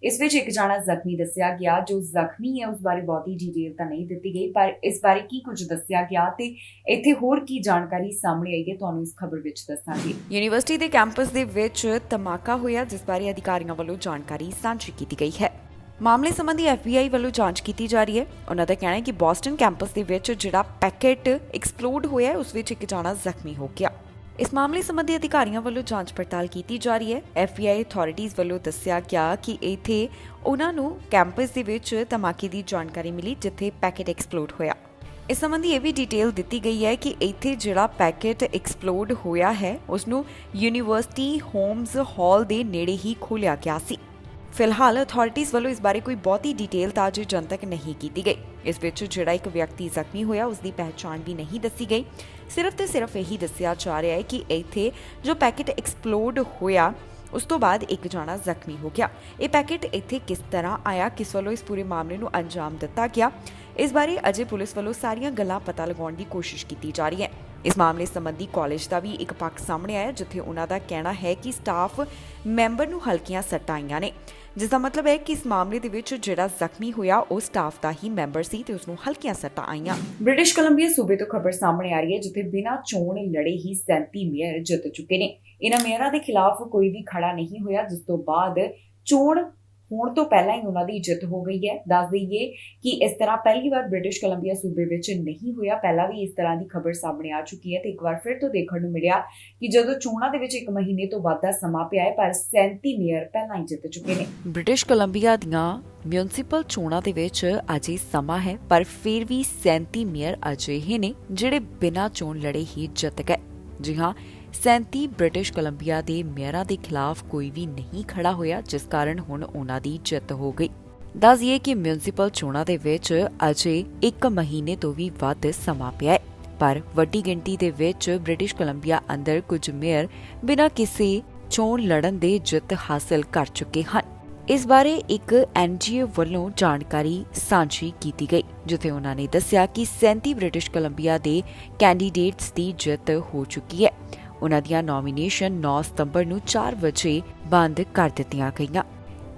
ਇਸ ਵਿੱਚ ਇੱਕ ਜਾਣਾ ਜ਼ਖਮੀ ਦੱਸਿਆ ਗਿਆ। ਜੋ ਜ਼ਖਮੀ ਹੈ ਉਸ ਬਾਰੇ ਬਹੁਤੀ ਡਿਟੇਲ ਤਾਂ ਨਹੀਂ ਦਿੱਤੀ ਗਈ, ਪਰ ਇਸ ਬਾਰੇ ਕੀ ਕੁਝ ਦੱਸਿਆ ਗਿਆ ਤੇ ਇੱਥੇ ਹੋਰ ਕੀ ਜਾਣਕਾਰੀ ਸਾਹਮਣੇ ਆਈ ਹੈ ਤੁਹਾਨੂੰ ਇਸ ਖਬਰ ਵਿੱਚ ਦੱਸਾਂਗੇ। ਯੂਨੀਵਰਸਿਟੀ ਦੇ ਕੈਂਪਸ ਦੇ ਵਿੱਚ ਧਮਾਕਾ ਹੋਇਆ, ਜਿਸ ਬਾਰੇ ਅਧਿਕਾਰੀਆਂ ਵੱਲੋਂ ਜਾਣਕਾਰੀ ਸਾਂਝੀ ਕੀਤੀ ਗਈ ਹੈ। ਮਾਮਲੇ ਸੰਬੰਧੀ FBI ਵੱਲੋਂ ਜਾਂਚ ਕੀਤੀ ਜਾ ਰਹੀ ਹੈ। ਉਹਨਾਂ ਦਾ ਕਹਿਣਾ ਹੈ ਕਿ ਬੋਸਟਨ ਕੈਂਪਸ ਦੇ ਵਿੱਚ ਜਿਹੜਾ ਪੈਕੇਟ ਐਕਸਪਲੋਡ ਹੋਇਆ ਉਸ ਵਿੱਚ ਇੱਕ ਜਾਣਾ ਜ਼ਖਮੀ ਹੋ ਗਿਆ। ਇਸ ਮਾਮਲੇ ਸੰਬੰਧੀ ਅਧਿਕਾਰੀਆਂ ਵੱਲੋਂ ਜਾਂਚ ਪੜਤਾਲ ਕੀਤੀ ਜਾ ਰਹੀ ਹੈ। FBI ਅਥਾਰਟੀਜ਼ ਵੱਲੋਂ ਦੱਸਿਆ ਗਿਆ ਕਿ ਇੱਥੇ ਉਹਨਾਂ ਨੂੰ ਕੈਂਪਸ ਦੇ ਵਿੱਚ ਧਮਾਕੇ ਦੀ ਜਾਣਕਾਰੀ ਮਿਲੀ ਜਿੱਥੇ ਪੈਕੇਟ ਐਕਸਪਲੋਡ ਹੋਇਆ। ਇਸ ਸੰਬੰਧੀ ਇਹ ਵੀ ਡਿਟੇਲ ਦਿੱਤੀ ਗਈ ਹੈ ਕਿ ਇੱਥੇ ਜਿਹੜਾ ਪੈਕੇਟ ਐਕਸਪਲੋਡ ਹੋਇਆ ਹੈ ਉਸ ਨੂੰ ਯੂਨੀਵਰਸਿਟੀ ਹੋਮਸ ਹਾਲ ਦੇ ਨੇੜੇ ਹੀ ਖੋਲ੍ਹਿਆ ਗਿਆ ਸੀ। ਫਿਲਹਾਲ ਅਥਾਰਟੀਜ਼ ਵੱਲੋਂ ਇਸ ਬਾਰੇ ਕੋਈ ਬਹੁਤੀ ਡਿਟੇਲ ਤਾਂ ਅਜੇ ਜਨਤਕ ਨਹੀਂ ਕੀਤੀ ਗਈ। ਇਸ ਵਿੱਚ ਜਿਹੜਾ ਇੱਕ ਵਿਅਕਤੀ ਜ਼ਖਮੀ ਹੋਇਆ ਉਸ ਦੀ ਪਹਿਚਾਣ ਵੀ ਨਹੀਂ ਦੱਸੀ ਗਈ। ਸਿਰਫ ਤੇ ਸਿਰਫ ਇਹੀ ਦੱਸਿਆ ਜਾ ਰਿਹਾ ਹੈ ਕਿ ਇੱਥੇ ਜੋ ਪੈਕੇਟ ਐਕਸਪਲੋਡ ਹੋਇਆ ਉਸ ਤੋਂ ਬਾਅਦ ਇੱਕ ਜਾਣਾ ਜ਼ਖਮੀ ਹੋ ਗਿਆ। ਇਹ ਪੈਕੇਟ ਇੱਥੇ ਕਿਸ ਤਰ੍ਹਾਂ ਆਇਆ, ਕਿਸ ਵੱਲੋਂ ਇਸ ਪੂਰੇ ਮਾਮਲੇ ਨੂੰ ਅੰਜਾਮ ਦਿੱਤਾ ਗਿਆ, ਇਸ ਬਾਰੇ ਅਜੇ ਪੁਲਿਸ ਵੱਲੋਂ ਸਾਰੀਆਂ ਗੱਲਾਂ ਪਤਾ ਲਗਾਉਣ ਦੀ ਕੋਸ਼ਿਸ਼ ਕੀਤੀ ਜਾ ਰਹੀ ਹੈ। ਇਸ ਮਾਮਲੇ ਸੰਬੰਧੀ ਕਾਲਜ ਦਾ ਵੀ ਇੱਕ ਪੱਖ ਸਾਹਮਣੇ ਆਇਆ ਜਿੱਥੇ ਉਹਨਾਂ ਦਾ ਕਹਿਣਾ ਹੈ ਕਿ ਸਟਾਫ ਮੈਂਬਰ ਨੂੰ ਹਲਕੀਆਂ ਸੱਟਾਂ ਆਈਆਂ ਨੇ, ਜਿਸ ਦਾ ਮਤਲਬ ਹੈ ਕਿ ਇਸ ਮਾਮਲੇ ਦੇ ਵਿੱਚ ਜਿਹੜਾ ਜ਼ਖਮੀ ਹੋਇਆ ਉਹ ਸਟਾਫ ਦਾ ਹੀ ਮੈਂਬਰ ਸੀ ਤੇ ਉਸ ਨੂੰ ਹਲਕੀਆਂ ਸੱਟਾਂ ਆਈਆਂ। ਬ੍ਰਿਟਿਸ਼ ਕੋਲੰਬੀਆ ਸੂਬੇ ਤੋਂ ਖਬਰ ਸਾਹਮਣੇ ਆ ਰਹੀ ਹੈ ਜਿੱਥੇ ਬਿਨਾਂ ਚੋਣ ਲੜੇ ਹੀ 37 ਮੇਅਰ ਜਿੱਤ ਚੁੱਕੇ ਨੇ। ਇਹਨਾਂ ਮੇਅਰਾਂ ਦੇ ਖਿਲਾਫ ਕੋਈ ਵੀ ਖੜਾ ਨਹੀਂ ਹੋਇਆ, ਜਿਸ ਤੋਂ ਬਾਅਦ ਚੋਣ ਹੋਣ ਤੋਂ ਪਹਿਲਾਂ ਹੀ ਉਹਨਾਂ ਦੀ ਜਿੱਤ ਹੋ ਗਈ ਹੈ। ਦੱਸ ਦਈਏ ਕਿ ਇਸ ਤਰ੍ਹਾਂ ਪਹਿਲੀ ਵਾਰ ਬ੍ਰਿਟਿਸ਼ ਕੋਲੰਬੀਆ ਸੂਬੇ ਵਿੱਚ ਨਹੀਂ ਹੋਇਆ। ਪਹਿਲਾਂ ਵੀ ਇਸ ਤਰ੍ਹਾਂ ਦੀ ਖਬਰ ਸਾਹਮਣੇ ਆ ਚੁੱਕੀ ਹੈ ਤੇ ਇੱਕ ਵਾਰ ਫਿਰ ਤੋਂ ਦੇਖਣ ਨੂੰ ਮਿਲਿਆ ਕਿ ਜਦੋਂ ਚੋਣਾਂ ਦੇ ਵਿੱਚ 1 ਮਹੀਨੇ ਤੋਂ ਵੱਧ ਦਾ ਸਮਾਂ ਪਿਆ ਹੈ ਪਰ 37 ਮੇਅਰ ਪਹਿਲਾਂ ਹੀ ਜਿੱਤ ਚੁੱਕੇ ਨੇ। ਬ੍ਰਿਟਿਸ਼ ਕੋਲੰਬੀਆ ਦੀਆਂ ਮਿਊਨਿਸਪਲ ਚੋਣਾਂ ਦੇ ਵਿੱਚ ਅਜੇ ਸਮਾਂ ਹੈ, ਪਰ ਫਿਰ ਵੀ 37 ਮੇਅਰ ਅਜਿਹੇ ਨੇ ਜਿਹੜੇ ਬਿਨਾਂ ਚੋਣ ਲੜੇ ਹੀ ਜਿੱਤ ਗਏ। ਜੀ ਹਾਂ, 37 ਬ੍ਰਿਟਿਸ਼ ਕੋਲੰਬੀਆ ਦੇ ਮੇਅਰਾਂ ਦੇ ਖਿਲਾਫ ਕੋਈ ਵੀ ਨਹੀਂ ਖੜਾ ਹੋਇਆ, ਜਿਸ ਕਾਰਨ ਹੁਣ ਉਹਨਾਂ ਦੀ ਜਿੱਤ ਹੋ ਗਈ। ਦੱਸ ਦਈਏ ਕਿ ਮਿਊਨਿਸਪਲ ਚੋਣਾਂ ਦੇ ਵਿੱਚ ਅਜੇ 1 ਮਹੀਨੇ ਤੋਂ ਵੀ ਵੱਧ ਸਮਾਂ ਪਿਆ ਹੈ, ਪਰ ਵੱਡੀ ਗਿਣਤੀ ਦੇ ਵਿੱਚ ਬ੍ਰਿਟਿਸ਼ ਕੋਲੰਬੀਆ ਅੰਦਰ ਕੁਝ ਮੇਅਰ ਬਿਨਾਂ ਕਿਸੇ ਚੋਣ ਲੜਨ ਦੇ ਜਿੱਤ ਹਾਸਲ ਕਰ ਚੁੱਕੇ ਹਨ। ਇਸ ਬਾਰੇ ਇੱਕ NGO ਵੱਲੋਂ ਜਾਣਕਾਰੀ ਸਾਂਝੀ ਕੀਤੀ ਗਈ ਜਿੱਥੇ ਉਹਨਾਂ ਨੇ ਦੱਸਿਆ ਕਿ 37 ਬ੍ਰਿਟਿਸ਼ ਕੋਲੰਬੀਆ ਦੇ ਕੈਂਡੀਡੇਟਸ ਦੀ ਜਿੱਤ ਹੋ ਚੁੱਕੀ ਹੈ। ਉਹਨਾਂ ਦੀਆਂ ਨੋਮੀਨੇਸ਼ਨ 9 ਸਤੰਬਰ ਨੂੰ 4 ਵਜੇ ਬੰਦ ਕਰ ਦਿੱਤੀਆਂ ਗਈਆਂ।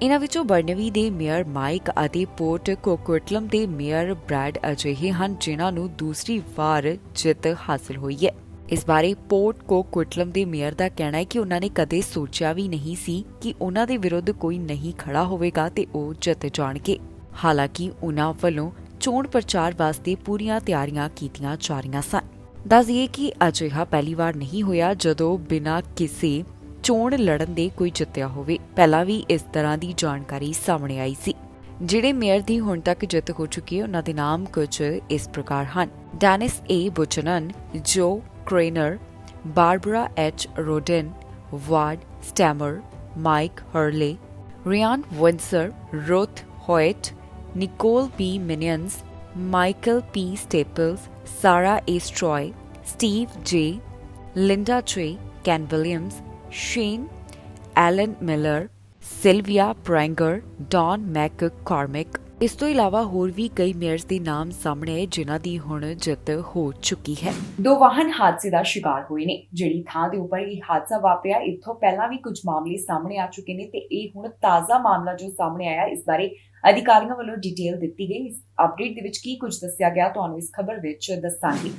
ਇਹਨਾਂ ਵਿੱਚੋਂ ਬਰਨਵੀ ਦੇ ਮੇਅਰ ਮਾਈਕ ਅਤੇ ਪੋਰਟ ਕੋਕੁਇਟਲਮ ਦੇ ਮੇਅਰ ਬ੍ਰੈਡ ਅਜਿਹੇ ਹਨ ਜਿਨ੍ਹਾਂ ਨੂੰ ਦੂਸਰੀ ਵਾਰ ਜਿੱਤ ਹਾਸਲ ਹੋਈ ਹੈ। ਇਸ ਬਾਰੇ ਪੋਰਟ ਕੋਕੁਇਟਲਮ ਦੇ ਮੇਅਰ ਦਾ ਕਹਿਣਾ ਹੈ ਕਿ ਉਹਨਾਂ ਨੇ ਕਦੇ ਸੋਚਿਆ ਵੀ ਨਹੀਂ ਸੀ ਕਿ ਉਹਨਾਂ ਦੇ ਵਿਰੁੱਧ ਕੋਈ ਨਹੀਂ ਖੜਾ ਹੋਵੇਗਾ ਤੇ ਉਹ ਜਿੱਤ ਜਾਣਗੇ। ਹਾਲਾਂਕਿ ਉਹਨਾਂ ਵੱਲੋਂ ਚੋਣ ਪ੍ਰਚਾਰ ਵਾਸਤੇ ਪੂਰੀਆਂ ਤਿਆਰੀਆਂ ਕੀਤੀਆਂ ਜਾ ਰਹੀਆਂ ਸਨ। ਦੱਸ ਦਈਏ ਕਿ ਅਜਿਹਾ ਪਹਿਲੀ ਵਾਰ ਨਹੀਂ ਹੋਇਆ ਜਦੋਂ ਬਿਨਾਂ ਕਿਸੇ ਚੋਣ ਲੜਨ ਦੇ ਕੋਈ ਜਿੱਤਿਆ ਹੋਵੇ। ਪਹਿਲਾਂ ਵੀ ਇਸ ਤਰ੍ਹਾਂ ਦੀ ਜਾਣਕਾਰੀ ਸਾਹਮਣੇ ਆਈ ਸੀ। ਜਿਹੜੇ ਮੇਅਰ ਦੀ ਹੁਣ ਤੱਕ ਜਿੱਤ ਹੋ ਚੁੱਕੀ ਹੈ ਉਹਨਾਂ ਦੇ ਨਾਮ ਕੁਝ ਇਸ ਪ੍ਰਕਾਰ ਹਨ: Danish A. Buchanan, Joe Kraner, Barbara H. Roden, Ward Stammer, Mike Hurley, Ryan Winser, Ruth Hoyt, Nicole P. Minions, Michael P. Staples, Sarah A. Stroy, Steve J. Linda J. Ken Williams, Shane Alan Miller, Sylvia Prenger, Don McCormick. ਇਸ ਤੋਂ ਇਲਾਵਾ ਹੋਰ ਵੀ ਕਈ mayors ਦੇ ਨਾਮ ਸਾਹਮਣੇ ਆਏ ਜਿਨ੍ਹਾਂ ਦੀ ਹੁਣ ਜਿੱਤ ਹੋ ਚੁੱਕੀ ਹੈ। 2 ਵਾਹਨ ਹਾਦਸੇ ਦਾ ਸ਼ਿਕਾਰ ਹੋਏ ਨੇ। ਜਿਹੜੀ ਥਾਂ ਦੇ ਉੱਪਰ ਇਹ ਹਾਦਸਾ ਵਾਪਰਿਆ ਇੱਥੋਂ ਪਹਿਲਾਂ ਵੀ ਕੁਝ ਮਾਮਲੇ ਸਾਹਮਣੇ ਆ ਚੁੱਕੇ ਨੇ ਤੇ ਇਹ ਹੁਣ ਤਾਜ਼ਾ ਮਾਮਲਾ ਜੋ ਸਾਹਮਣੇ ਆਇਆ ਇਸ ਬਾਰੇ ਅਧਿਕਾਰੀਆਂ ਵੱਲੋਂ ਡਿਟੇਲ ਦਿੱਤੀ ਗਈ। ਇਸ ਅਪਡੇਟ ਦੇ ਵਿੱਚ ਕੀ ਕੁਝ ਦੱਸਿਆ ਗਿਆ ਤੁਹਾਨੂੰ ਇਸ ਖਬਰ ਵਿੱਚ ਦੱਸਾਂਗੇ।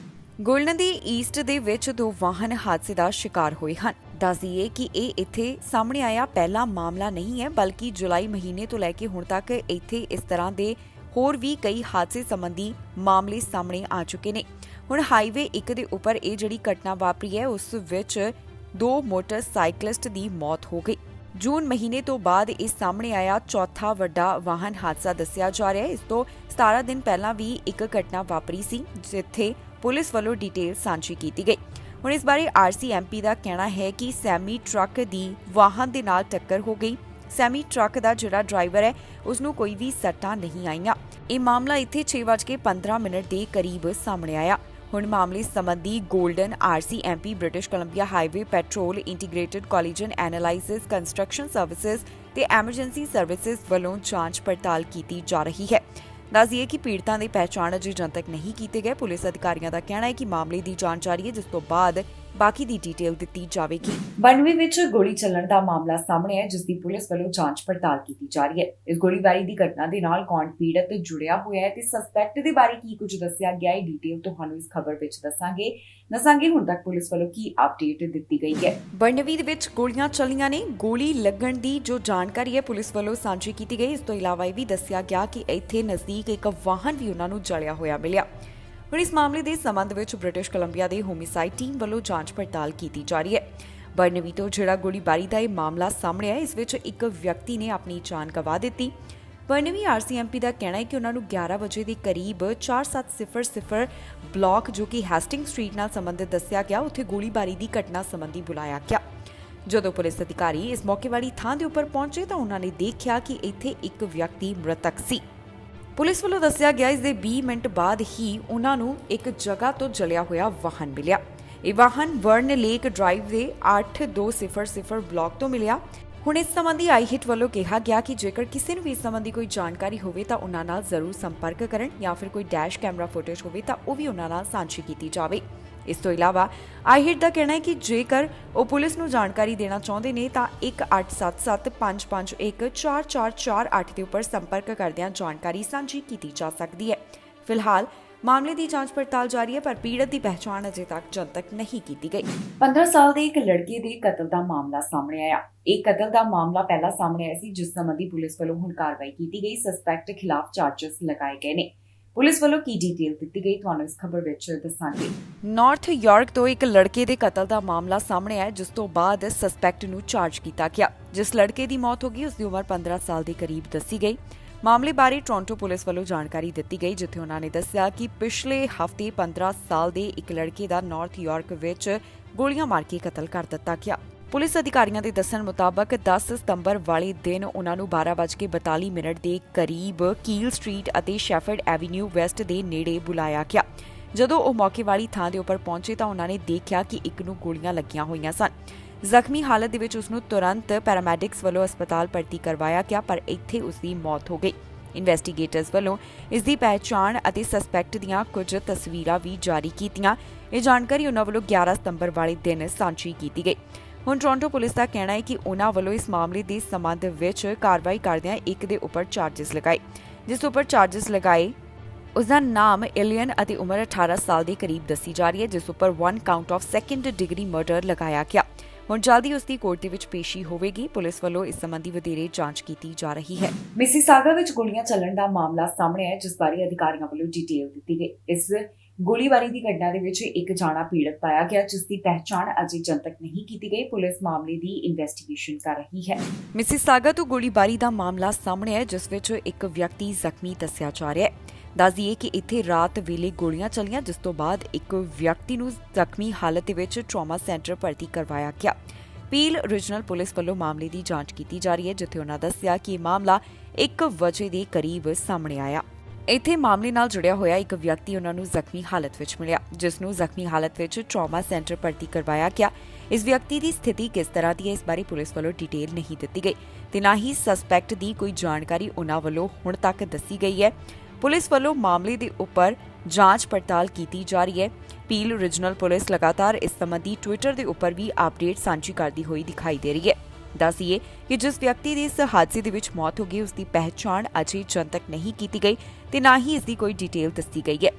ਗੋਲਡਨ ਦੀ ਈਸਟ ਦੇ ਵਿੱਚ 2 ਵਾਹਨ ਹਾਦਸੇ ਦਾ ਸ਼ਿਕਾਰ ਹੋਏ ਹਨ। ਦੱਸ ਦਈਏ ਕਿ ਇਹ ਇੱਥੇ ਸਾਹਮਣੇ ਆਇਆ ਪਹਿਲਾ ਮਾਮਲਾ ਨਹੀਂ ਹੈ, ਬਲਕਿ ਜੁਲਾਈ ਮਹੀਨੇ ਤੋਂ ਲੈ ਕੇ ਹੁਣ ਤੱਕ ਇੱਥੇ ਇਸ ਤਰ੍ਹਾਂ ਦੇ ਹੋਰ ਵੀ ਕਈ ਹਾਦਸੇ ਸੰਬੰਧੀ ਮਾਮਲੇ ਸਾਹਮਣੇ ਆ ਚੁੱਕੇ ਨੇ। ਹੁਣ ਹਾਈਵੇ 1 ਦੇ ਉੱਪਰ ਇਹ ਜਿਹੜੀ ਘਟਨਾ ਵਾਪਰੀ ਹੈ ਉਸ ਵਿੱਚ 2 ਮੋਟਰਸਾਈਕਲਿਸਟ ਦੀ ਮੌਤ ਹੋ ਗਈ। ਜੂਨ ਮਹੀਨੇ ਤੋਂ ਬਾਅਦ ਇਹ ਸਾਹਮਣੇ ਆਇਆ ਚੌਥਾ ਵੱਡਾ ਵਾਹਨ ਹਾਦਸਾ ਦੱਸਿਆ ਜਾ ਰਿਹਾ ਹੈ। ਇਸ ਤੋਂ 17 ਦਿਨ ਪਹਿਲਾਂ ਵੀ ਇੱਕ ਘਟਨਾ ਵਾਪਰੀ ਸੀ ਜਿੱਥੇ ਪੁਲਿਸ ਵੱਲੋਂ ਡਿਟੇਲ ਸਾਂਝੀ ਕੀਤੀ ਗਈ। ਹੁਣ ਇਸ ਬਾਰੇ RCMP ਦਾ ਕਹਿਣਾ ਹੈ ਕਿ ਸੈਮੀ ਟਰੱਕ ਦੀ ਵਾਹਨ ਦੇ ਨਾਲ ਟੱਕਰ ਹੋ ਗਈ। ਸੈਮੀ ਟਰੱਕ ਦਾ ਜਿਹੜਾ ਡਰਾਈਵਰ ਹੈ ਉਸ ਨੂੰ ਕੋਈ ਵੀ ਸੱਟਾਂ ਨਹੀਂ ਆਈਆਂ। ਇਹ ਮਾਮਲਾ ਇੱਥੇ 6:15 ਦੇ ਕਰੀਬ ਸਾਹਮਣੇ ਆਇਆ। ਹੁਣ ਮਾਮਲੇ ਸੰਬੰਧੀ golden RCMP British Columbia highway patrol integrated collision analysis construction services ਤੇ ਐਮਰਜੈਂਸੀ ਸਰਵਿਸਿਜ਼ ਵੱਲੋਂ ਜਾਂਚ ਪੜਤਾਲ ਕੀਤੀ ਜਾ ਰਹੀ ਹੈ। ਦੱਸ ਦਈਏ ਕਿ ਪੀੜਤਾਂ ਦੀ ਪਹਿਚਾਣ ਅਜੇ ਜਨਤਕ ਨਹੀਂ ਕੀਤੇ ਗਏ। ਪੁਲਿਸ ਅਧਿਕਾਰੀਆਂ ਦਾ ਕਹਿਣਾ ਹੈ ਕਿ ਮਾਮਲੇ ਦੀ ਜਾਂਚ ਜਾਰੀ ਹੈ ਜਿਸ ਤੋਂ ਬਾਅਦ ਬਾਕੀ ਦੀ ਡਿਟੇਲ ਦਿੱਤੀ ਜਾਵੇਗੀ। 92 ਵਿੱਚ ਗੋਲੀ ਚੱਲਣ ਦਾ ਮਾਮਲਾ ਸਾਹਮਣੇ ਹੈ, ਜਿਸ ਦੀ ਪੁਲਿਸ ਵੱਲੋਂ ਜਾਂਚ ਪੜਤਾਲ ਕੀਤੀ ਜਾ ਰਹੀ ਹੈ। ਇਸ ਗੋਲੀਬਾਰੀ ਦੀ ਘਟਨਾ ਦੇ ਨਾਲ ਕੌਣ ਪੀੜਤ ਜੁੜਿਆ ਹੋਇਆ ਹੈ ਤੇ ਸਸਪੈਕਟ ਦੇ ਬਾਰੇ ਕੀ ਕੁਝ ਦੱਸਿਆ ਗਿਆ ਹੈ, ਡਿਟੇਲ ਤੁਹਾਨੂੰ ਇਸ ਖਬਰ ਵਿੱਚ ਦੱਸਾਂਗੇ ਹੁਣ ਤੱਕ ਪੁਲਿਸ ਵੱਲੋਂ ਕੀ ਅਪਡੇਟ ਦਿੱਤੀ ਗਈ ਹੈ। 92 ਦੇ ਵਿੱਚ ਗੋਲੀਆਂ ਚੱਲੀਆਂ ਨੇ। ਗੋਲੀ ਲੱਗਣ ਦੀ ਜੋ ਜਾਣਕਾਰੀ ਹੈ ਪੁਲਿਸ ਵੱਲੋਂ ਸਾਂਝੀ ਕੀਤੀ ਗਈ। ਇਸ ਤੋਂ ਇਲਾਵਾ ਇਹ ਵੀ ਦੱਸਿਆ ਗਿਆ ਕਿ ਇੱਥੇ ਨਜ਼ਦੀਕ ਇੱਕ ਵਾਹਨ ਵੀ ਉਹਨਾਂ ਨੂੰ ਜਲਿਆ ਹੋਇਆ ਮਿਲਿਆ। ਹੁਣ ਇਸ ਮਾਮਲੇ ਦੇ ਸੰਬੰਧ ਵਿੱਚ ਬ੍ਰਿਟਿਸ਼ ਕੋਲੰਬੀਆ ਦੇ ਹੋਮਿਸਾਈਡ ਟੀਮ ਵੱਲੋਂ ਜਾਂਚ ਪੜਤਾਲ ਕੀਤੀ ਜਾ ਰਹੀ ਹੈ। 92 ਤੋਂ ਜਿਹੜਾ ਗੋਲੀਬਾਰੀ ਦਾ ਇਹ ਮਾਮਲਾ ਸਾਹਮਣੇ ਆਇਆ, ਇਸ ਵਿੱਚ ਇੱਕ ਵਿਅਕਤੀ ਨੇ ਆਪਣੀ ਜਾਨ ਗਵਾ ਦਿੱਤੀ। 92 RCMP ਦਾ ਕਹਿਣਾ ਹੈ ਕਿ ਉਹਨਾਂ ਨੂੰ 11 ਵਜੇ ਦੇ ਕਰੀਬ 4700 ਬਲਾਕ ਜੋ ਕਿ ਹੈਸਟਿੰਗ ਸਟਰੀਟ ਨਾਲ ਸੰਬੰਧਿਤ ਦੱਸਿਆ ਗਿਆ, ਉੱਥੇ ਗੋਲੀਬਾਰੀ ਦੀ ਘਟਨਾ ਸੰਬੰਧੀ ਬੁਲਾਇਆ ਗਿਆ। ਜਦੋਂ ਪੁਲਿਸ ਅਧਿਕਾਰੀ ਇਸ ਮੌਕੇ ਵਾਲੀ ਥਾਂ ਦੇ ਉੱਪਰ ਪਹੁੰਚੇ ਤਾਂ ਉਹਨਾਂ ਨੇ ਦੇਖਿਆ ਕਿ ਇੱਥੇ ਇੱਕ ਵਿਅਕਤੀ ਮ੍ਰਿਤਕ ਸੀ। ਪੁਲਿਸ ਵੱਲੋਂ ਦੱਸਿਆ ਗਿਆ ਇਸ ਦੇ 20 ਮਿੰਟ ਬਾਅਦ ਹੀ ਉਹਨਾਂ ਨੂੰ ਇੱਕ ਜਗ੍ਹਾ ਤੋਂ ਜਲਿਆ ਹੋਇਆ ਵਾਹਨ ਮਿਲਿਆ। ਇਹ ਵਾਹਨ ਵਰਨ ਲੇਕ ਡਰਾਈਵ ਦੇ 8200 ਬਲਾਕ ਤੋਂ ਮਿਲਿਆ। ਹੁਣ ਇਸ ਸੰਬੰਧੀ ਆਈਹਿਟ ਵੱਲੋਂ ਕਿਹਾ ਗਿਆ ਕਿ ਜੇਕਰ ਕਿਸੇ ਨੂੰ ਵੀ ਇਸ ਸੰਬੰਧੀ ਕੋਈ ਜਾਣਕਾਰੀ ਹੋਵੇ ਤਾਂ ਉਹਨਾਂ ਨਾਲ ਜ਼ਰੂਰ ਸੰਪਰਕ ਕਰਨ ਜਾਂ ਫਿਰ ਕੋਈ ਡੈਸ਼ ਕੈਮਰਾ ਫੁਟੇਜ ਹੋਵੇ ਤਾਂ ਉਹ ਵੀ ਉਹਨਾਂ ਨਾਲ ਸਾਂਝੀ ਕੀਤੀ ਜਾਵੇ। ਇਸ ਤੋਂ ਇਲਾਵਾ ਆਈਹਿਟ ਦਾ ਕਹਿਣਾ ਹੈ ਕਿ ਜੇਕਰ ਉਹ ਪੁਲਿਸ ਨੂੰ ਜਾਣਕਾਰੀ ਦੇਣਾ ਚਾਹੁੰਦੇ ਨੇ ਤਾਂ 1877-551-4448 ਦੇ ਉੱਪਰ ਸੰਪਰਕ ਕਰਦਿਆਂ ਜਾਣਕਾਰੀ ਸਾਂਝੀ ਕੀਤੀ ਜਾ ਸਕਦੀ ਹੈ। ਫਿਲਹਾਲ ਮਾਮਲੇ ਦੀ ਜਾਂਚ ਪੜਤਾਲ ਜਾਰੀ ਹੈ, ਪਰ ਪੀੜਤ ਦੀ ਪਹਿਚਾਣ ਅਜੇ ਤੱਕ ਜਨਤਕ ਨਹੀਂ ਕੀਤੀ ਗਈ। 15 ਸਾਲ ਦੇ ਇੱਕ ਲੜਕੇ ਦੇ ਕਤਲ ਦਾ ਮਾਮਲਾ ਸਾਹਮਣੇ ਆਇਆ। ਇਹ ਕਤਲ ਦਾ ਮਾਮਲਾ ਪਹਿਲਾਂ ਸਾਹਮਣੇ ਆਇਆ ਸੀ, ਜਿਸ ਸੰਬੰਧੀ ਪੁਲਿਸ ਵੱਲੋਂ ਹੁਣ ਕਾਰਵਾਈ ਕੀਤੀ ਗਈ। ਸਸਪੈਕਟ ਖਿਲਾਫ ਚਾਰਜਸ ਲਗਾਏ ਗਏ ਨੇ। ਪੁਲਿਸ ਵੱਲੋਂ ਕੀ ਡਿਟੇਲ ਦਿੱਤੀ ਗਈ ਤੁਹਾਨੂੰ ਇਸ ਖਬਰ ਵਿੱਚ ਦੱਸਾਂਗੇ। ਨਾਰਥ ਯਾਰਕ ਤੋਂ ਇੱਕ ਲੜਕੇ ਦੇ ਕਤਲ ਦਾ ਮਾਮਲਾ ਸਾਹਮਣੇ ਆਇਆ, ਜਿਸ ਤੋਂ ਬਾਅਦ ਸਸਪੈਕਟ ਨੂੰ ਚਾਰਜ ਕੀਤਾ ਗਿਆ। ਜਿਸ ਲੜਕੇ ਦੀ ਮੌਤ ਹੋ ਗਈ ਉਸ ਦੀ ਉਮਰ 15 ਸਾਲ ਦੇ ਕਰੀਬ ਦੱਸੀ ਗਈ। ਮਾਮਲੇ ਬਾਰੇ ਟੋਰਾਂਟੋ ਪੁਲਿਸ ਵੱਲੋਂ ਜਾਣਕਾਰੀ ਦਿੱਤੀ ਗਈ, ਜਿੱਥੇ ਉਹਨਾਂ ਨੇ ਦੱਸਿਆ ਕਿ ਪਿਛਲੇ ਹਫ਼ਤੇ 15 ਸਾਲ ਦੇ ਇੱਕ ਲੜਕੇ ਦਾ ਨਾਰਥ ਯਾਰਕ ਵਿੱਚ ਗੋਲੀਆਂ ਮਾਰ ਕੇ ਕਤਲ ਕਰ ਦਿੱਤਾ ਗਿਆ। ਪੁਲਿਸ ਅਧਿਕਾਰੀਆਂ ਦੇ ਦੱਸਣ ਮੁਤਾਬਕ 10 ਸਤੰਬਰ ਵਾਲੇ ਦਿਨ ਉਹਨਾਂ ਨੂੰ 12:42 ਦੇ ਕਰੀਬ ਕੀਲ ਸਟਰੀਟ ਅਤੇ ਸ਼ੈਫਰਡ ਐਵੀਨਿਊ ਵੈਸਟ ਦੇ ਨੇੜੇ ਬੁਲਾਇਆ ਗਿਆ। ਜਦੋਂ ਉਹ ਮੌਕੇ ਵਾਲੀ ਥਾਂ ਦੇ ਉੱਪਰ ਪਹੁੰਚੇ ਤਾਂ ਉਹਨਾਂ ਨੇ ਦੇਖਿਆ ਕਿ ਇੱਕ ਨੂੰ ਗੋਲੀਆਂ ਲੱਗੀਆਂ ਹੋਈਆਂ ਸਨ। ਜ਼ਖਮੀ ਹਾਲਤ ਦੇ ਵਿੱਚ ਉਸ ਨੂੰ ਤੁਰੰਤ ਪੈਰਾਮੈਡਿਕਸ ਵੱਲੋਂ ਹਸਪਤਾਲ ਭਰਤੀ ਕਰਵਾਇਆ ਗਿਆ, ਪਰ ਇੱਥੇ ਉਸ ਦੀ ਮੌਤ ਹੋ ਗਈ। ਇਨਵੈਸਟੀਗੇਟਰਸ ਵੱਲੋਂ ਇਸ ਦੀ ਪਹਿਚਾਣ ਅਤੇ ਸਸਪੈਕਟ ਦੀਆਂ ਕੁਝ ਤਸਵੀਰਾਂ ਵੀ ਜਾਰੀ ਕੀਤੀਆਂ। ਇਹ ਜਾਣਕਾਰੀ ਉਹਨਾਂ ਵੱਲੋਂ 11 ਸਤੰਬਰ ਵਾਲੇ ਦਿਨ ਸਾਂਝੀ ਕੀਤੀ ਗਈ। ਹੁਣ ਟੋਰਾਂਟੋ ਪੁਲਿਸ ਦਾ ਕਹਿਣਾ ਹੈ ਕਿ ਉਹਨਾਂ ਵੱਲੋਂ ਇਸ ਮਾਮਲੇ ਦੇ ਸੰਬੰਧ ਵਿੱਚ ਕਾਰਵਾਈ ਕਰਦਿਆਂ ਇੱਕ ਦੇ ਉੱਪਰ ਚਾਰਜਸ ਲਗਾਏ। ਜਿਸ ਉੱਪਰ ਚਾਰਜਸ ਲਗਾਏ ਉਸ ਦਾ ਨਾਮ ਇਲੀਅਨ ਅਤੇ ਉਮਰ 18 ਸਾਲ ਦੇ ਕਰੀਬ ਦੱਸੀ ਜਾ ਰਹੀ ਹੈ, ਜਿਸ ਉੱਪਰ 1 count of second degree murder ਲਗਾਇਆ ਗਿਆ। ਹੁਣ ਜਲਦੀ ਉਸ ਦੀ ਕੋਰਟ ਦੇ ਵਿੱਚ ਪੇਸ਼ੀ ਹੋਵੇਗੀ। ਪੁਲਿਸ ਵੱਲੋਂ ਇਸ ਸੰਬੰਧੀ ਵਧੇਰੇ ਜਾਂਚ ਕੀਤੀ ਜਾ ਰਹੀ ਹੈ। ਮਿਸੀਸਾਗਾ ਵਿੱਚ ਗੋਲੀਆਂ ਚੱਲਣ ਦਾ ਮਾਮਲਾ ਸਾਹਮਣੇ ਆਇਆ, ਜਿਸ ਬਾਰੇ ਅਧਿਕਾਰੀਆਂ ਵੱਲੋਂ ਡਿਟੇਲ ਦਿੱਤੀ ਗਈ। ਇਸ ਗੋਲੀਬਾਰੀ ਦੀ ਘਟਨਾ ਦੇ ਵਿੱਚ ਇੱਕ ਜਾਣਾ ਪੀੜਤ ਪਾਇਆ ਗਿਆ, ਜਿਸ ਦੀ ਪਹਿਚਾਣ ਅਜੇ ਜਨਤਕ ਨਹੀਂ ਕੀਤੀ ਗਈ। ਪੁਲਿਸ ਮਾਮਲੇ ਦੀ ਇਨਵੈਸਟੀਗੇਸ਼ਨ ਕਰ ਰਹੀ ਹੈ। ਮਿਸੀਸਾਗਾ ਤੋਂ ਗੋਲੀਬਾਰੀ ਦਾ ਮਾਮਲਾ ਸਾਹਮਣੇ ਆਇਆ, ਜਿਸ ਵਿੱਚ ਇੱਕ ਵਿਅਕਤੀ ਜ਼ਖਮੀ ਦੱਸਿਆ ਜਾ ਰਿਹਾ ਹੈ। ਦੱਸ ਦਈਏ ਕਿ ਇੱਥੇ ਰਾਤ ਵੇਲੇ ਗੋਲੀਆਂ ਚੱਲੀਆਂ, ਜਿਸ ਤੋਂ ਬਾਅਦ ਇੱਕ ਵਿਅਕਤੀ ਨੂੰ ਜ਼ਖਮੀ ਹਾਲਤ ਦੇ ਵਿੱਚ ਟਰਾਮਾ ਸੈਂਟਰ ਭਰਤੀ ਕਰਵਾਇਆ ਗਿਆ। ਪੀਲ ਰੀਜਨਲ ਪੁਲਿਸ ਵੱਲੋਂ ਮਾਮਲੇ ਦੀ ਜਾਂਚ ਕੀਤੀ ਜਾ ਰਹੀ ਹੈ, ਜਿੱਥੇ ਉਹਨਾਂ ਦੱਸਿਆ ਕਿ ਇਹ ਮਾਮਲਾ 1 ਵਜੇ ਦੇ ਕਰੀਬ ਸਾਹਮਣੇ ਆਇਆ। ਇੱਥੇ ਮਾਮਲੇ ਨਾਲ ਜੁੜਿਆ ਹੋਇਆ ਇੱਕ ਵਿਅਕਤੀ ਉਹਨਾਂ ਨੂੰ ਜ਼ਖਮੀ ਹਾਲਤ ਵਿੱਚ ਮਿਲਿਆ, ਜਿਸ ਨੂੰ ਜ਼ਖਮੀ ਹਾਲਤ ਵਿੱਚ ਟਰਾਮਾ ਸੈਂਟਰ ਭਰਤੀ ਕਰਵਾਇਆ ਗਿਆ। ਇਸ ਵਿਅਕਤੀ ਦੀ ਸਥਿਤੀ ਕਿਸ ਤਰ੍ਹਾਂ ਦੀ ਹੈ, ਇਸ ਬਾਰੇ ਪੁਲਿਸ ਵੱਲੋਂ ਡਿਟੇਲ ਨਹੀਂ ਦਿੱਤੀ ਗਈ ਤੇ ਨਾ ਹੀ ਸਸਪੈਕਟ ਦੀ ਕੋਈ ਜਾਣਕਾਰੀ ਉਹਨਾਂ ਵੱਲੋਂ ਹੁਣ ਤੱਕ ਦੱਸੀ ਗਈ ਹੈ। ਪੁਲਿਸ ਵੱਲੋਂ ਮਾਮਲੇ ਦੇ ਉੱਪਰ ਜਾਂਚ ਪੜਤਾਲ ਕੀਤੀ ਜਾ ਰਹੀ ਹੈ। ਪੀਲ ਰੀਜਨਲ ਪੁਲਿਸ ਲਗਾਤਾਰ ਇਸ ਸੰਬੰਧੀ ਟਵਿੱਟਰ ਦੇ ਉੱਪਰ ਵੀ ਅਪਡੇਟ ਸਾਂਝੀ ਕਰਦੀ ਹੋਈ ਦਿਖਾਈ ਦੇ ਰਹੀ ਹੈ। ਦੱਸੀਏ ਕਿ ਜਿਸ ਵਿਅਕਤੀ ਦੀ ਇਸ ਹਾਦਸੇ ਦੇ ਵਿੱਚ ਮੌਤ ਹੋ ਗਈ ਉਸ ਦੀ ਪਹਿਚਾਣ ਅਜੇ ਜਨਤਕ ਨਹੀਂ ਕੀਤੀ ਗਈ ਤੇ ਨਾ ਹੀ ਇਸ ਦੀ ਕੋਈ ਡਿਟੇਲ ਦੱਸੀ ਗਈ ਹੈ।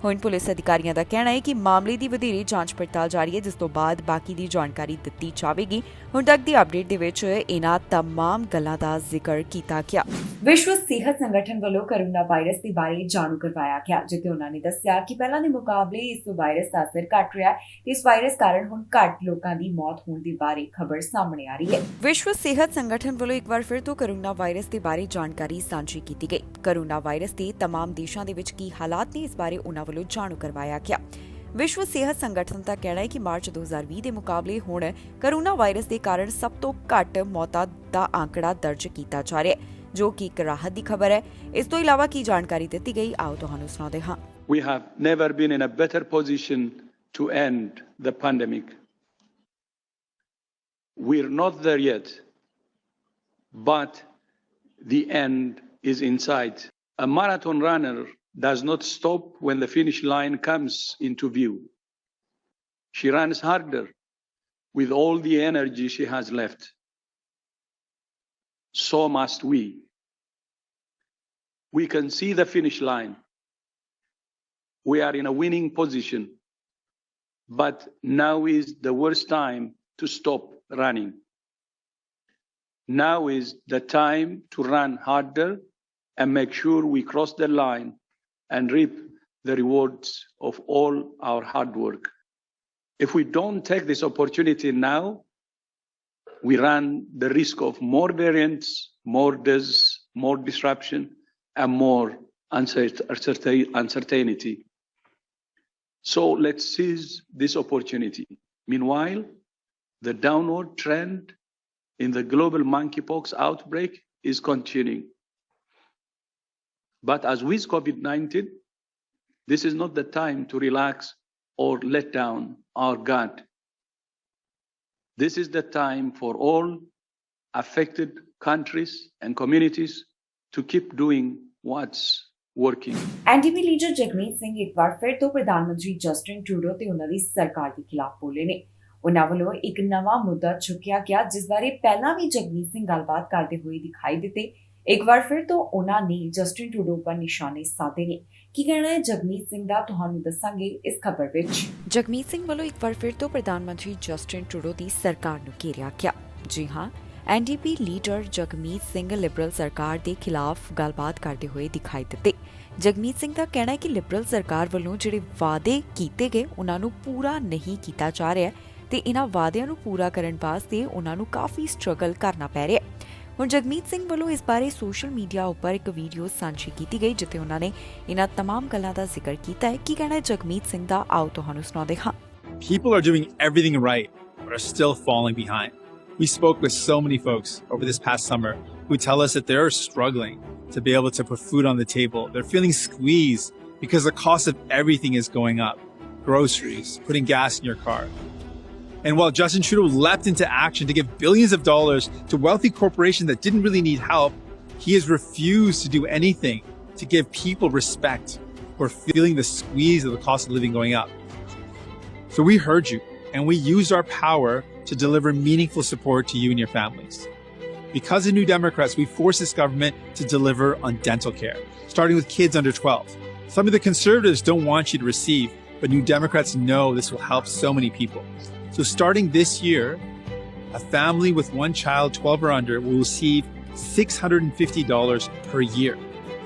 ਹੁਣ ਪੁਲਿਸ ਅਧਿਕਾਰੀਆਂ ਦਾ ਕਹਿਣਾ ਹੈ ਕਿ ਮਾਮਲੇ ਦੀ ਵਧੇਰੇ ਜਾਂਚ ਪੜਤਾਲ ਜਾਰੀ ਹੈ, ਜਿਸ ਤੋਂ ਬਾਅਦ ਬਾਕੀ ਦੀ ਜਾਣਕਾਰੀ ਦਿੱਤੀ ਜਾਵੇਗੀ। ਹੁਣ ਤੱਕ ਦੀ ਅਪਡੇਟ ਦੇ ਵਿੱਚ ਇਹਨਾਂ तमाम ਗੱਲਾਂ ਦਾ ਜ਼ਿਕਰ ਕੀਤਾ ਗਿਆ। ਵਿਸ਼ਵ ਸਿਹਤ ਸੰਗਠਨ ਵੱਲੋਂ ਕੋਰੋਨਾ ਵਾਇਰਸ ਦੇ ਬਾਰੇ ਜਾਣੂ ਕਰਵਾਇਆ ਗਿਆ, ਜਿੱਥੇ ਉਹਨਾਂ ਨੇ ਦੱਸਿਆ ਕਿ ਪਹਿਲਾਂ ਦੇ ਮੁਕਾਬਲੇ ਇਸ ਵਾਇਰਸ ਦਾ ਅਸਰ ਘਟ ਰਿਹਾ ਹੈ ਤੇ ਇਸ ਵਾਇਰਸ ਕਾਰਨ ਹੁਣ ਘੱਟ ਲੋਕਾਂ ਦੀ ਮੌਤ ਹੋਣ ਦੇ ਬਾਰੇ ਖਬਰ ਸਾਹਮਣੇ ਆ ਰਹੀ ਹੈ। ਵਿਸ਼ਵ ਸਿਹਤ ਸੰਗਠਨ ਵੱਲੋਂ ਇੱਕ ਵਾਰ ਫਿਰ ਤੋਂ ਕੋਰੋਨਾ ਵਾਇਰਸ ਦੇ ਬਾਰੇ ਜਾਣਕਾਰੀ ਸਾਂਝੀ ਕੀਤੀ ਗਈ। ਕੋਰੋਨਾ ਵਾਇਰਸ ਦੇ तमाम ਦੇਸ਼ਾਂ ਦੇ ਵਿੱਚ ਕੀ ਹਾਲਾਤ ਨੇ, ਇਸ ਬਾਰੇ ਉਹਨਾਂ ਵੱਲੋਂ ਜਾਣੂ ਕਰਵਾਇਆ ਗਿਆ। ਵਿਸ਼ਵ ਸਿਹਤ ਸੰਗਠਨ ਦਾ ਕਹਿਣਾ ਹੈ ਕਿ ਮਾਰਚ 2020 ਦੇ ਮੁਕਾਬਲੇ ਹੁਣ ਕੋਰੋਨਾ ਵਾਇਰਸ ਦੇ ਕਾਰਨ ਸਭ ਤੋਂ ਘੱਟ ਮੌਤਾਂ ਦਾ ਆંકੜਾ ਦਰਜ ਕੀਤਾ ਜਾ ਰਿਹਾ ਹੈ, ਜੋ ਕਿ ਇੱਕ ਰਾਹਤ ਦੀ ਖਬਰ ਹੈ। ਇਸ ਤੋਂ ਇਲਾਵਾ ਕੀ ਜਾਣਕਾਰੀ ਦਿੱਤੀ ਗਈ, ਆਓ ਤੁਹਾਨੂੰ ਸੁਣਾਉਂਦੇ ਹਾਂ। We have never been in a better position to end the pandemic. We're not there yet, but the end is in sight. A marathon runner does not stop when the finish line comes into view. She runs harder with all the energy she has left. So must we. We can see the finish line. We are in a winning position, but now is the worst time to stop running. Now is the time to run harder and make sure we cross the line and reap the rewards of all our hard work. If we don't take this opportunity now, we run the risk of more variants, more deaths, more disruption, and more uncertainty. So let's seize this opportunity. Meanwhile, the downward trend in the global monkeypox outbreak is continuing. But as with COVID-19, this is not the time to relax or let down our guard. This is the time for all affected countries and communities to keep doing what's working. NDP leader Jagmeet Singh ਇੱਕ ਵਾਰ ਫਿਰ ਤੋਂ ਪ੍ਰਧਾਨ ਮੰਤਰੀ Justin Trudeau ਤੇ ਉਹਨਾਂ ਦੀ ਸਰਕਾਰ ਦੇ ਖਿਲਾਫ ਬੋਲੇ ਨੇ। ਉਹਨਾਂ ਵੱਲੋਂ ਇੱਕ ਨਵਾਂ ਮੁੱਦਾ ਚੁੱਕਿਆ ਗਿਆ ਜਿਸ ਬਾਰੇ ਪਹਿਲਾਂ ਵੀ ਜਗਮੀਤ ਸਿੰਘ ਗੱਲਬਾਤ ਕਰਦੇ ਹੋਏ ਦਿਖਾਈ ਦਿੱਤੇ। ਇੱਕ ਵਾਰ ਫਿਰ ਤੋਂ ਉਹਨਾਂ ਨੇ ਜਸਟਿਨ ਟਰੂਡੋ ਉੱਪਰ ਨਿਸ਼ਾਨੇ ਸਾਧੇ ਨੇ। ਕੀ ਕਹਿਣਾ ਹੈ ਜਗਮੀਤ ਸਿੰਘ ਦਾ, ਤੁਹਾਨੂੰ ਦੱਸਾਂਗੇ ਇਸ ਖਬਰ ਵਿੱਚ। ਜਗਮੀਤ ਸਿੰਘ ਵੱਲੋਂ ਇੱਕ ਵਾਰ ਫਿਰ ਤੋਂ ਪ੍ਰਧਾਨ ਮੰਤਰੀ ਜਸਟਿਨ ਟਰੂਡੋ ਦੀ ਸਰਕਾਰ ਨੂੰ ਘੇਰਿਆ ਗਿਆ। ਜੀ ਹਾਂ, NDP leader Jagmeet Singh Liberal ਸਰਕਾਰ ਦੇ ਖਿਲਾਫ ਗੱਲਬਾਤ ਕਰਦੇ ਹੋਏ ਦਿਖਾਈ ਦਿੱਤੇ। ਜਗਮੀਤ ਸਿੰਘ ਦਾ ਕਹਿਣਾ ਹੈ ਕਿ ਲਿਬਰਲ ਸਰਕਾਰ ਵੱਲੋਂ ਜਿਹੜੇ ਵਾਅਦੇ ਕੀਤੇ ਗਏ ਉਹਨਾਂ ਨੂੰ ਪੂਰਾ ਨਹੀਂ ਕੀਤਾ ਜਾ ਰਿਹਾ ਤੇ ਇਹਨਾਂ ਵਾਅਦਿਆਂ ਨੂੰ ਪੂਰਾ ਕਰਨ ਵਾਸਤੇ ਉਹਨਾਂ ਨੂੰ ਕਾਫੀ ਸਟਰਗਲ ਕਰਨਾ ਪੈ ਰਿਹਾ। ਹੁਣ ਜਗਮੀਤ ਸਿੰਘ ਵੱਲੋਂ ਇਸ ਬਾਰੇ ਸੋਸ਼ਲ ਮੀਡੀਆ ਉੱਪਰ ਇੱਕ ਵੀਡੀਓ ਸਾਂਝੀ ਕੀਤੀ ਗਈ ਜਿੱਥੇ ਉਹਨਾਂ ਨੇ ਇਹਨਾਂ तमाम ਗੱਲਾਂ ਦਾ ਜ਼ਿਕਰ ਕੀਤਾ ਹੈ। ਕੀ ਕਹਿਣਾ ਹੈ ਜਗਮੀਤ ਸਿੰਘ ਦਾ, ਆਓ ਤੁਹਾਨੂੰ ਸੁਣਾਉਂਦੇ ਹਾਂ। People are doing everything right, but are still falling behind. We spoke with so many folks over this past summer who tell us that they're struggling to be able to put food on the table. They're feeling squeezed because the cost of everything is going up. Groceries, putting gas in your car. And while Justin Trudeau leapt into action to give billions of dollars to wealthy corporations that didn't really need help, he has refused to do anything to give people respect who are feeling the squeeze of the cost of living going up. So we heard you, and we used our power to deliver meaningful support to you and your families. Because of New Democrats, we forced this government to deliver on dental care, starting with kids under 12. Something the Conservatives don't want you to receive, but New Democrats know this will help so many people. So starting this year, a family with one child, 12 or under, will receive $650 per year.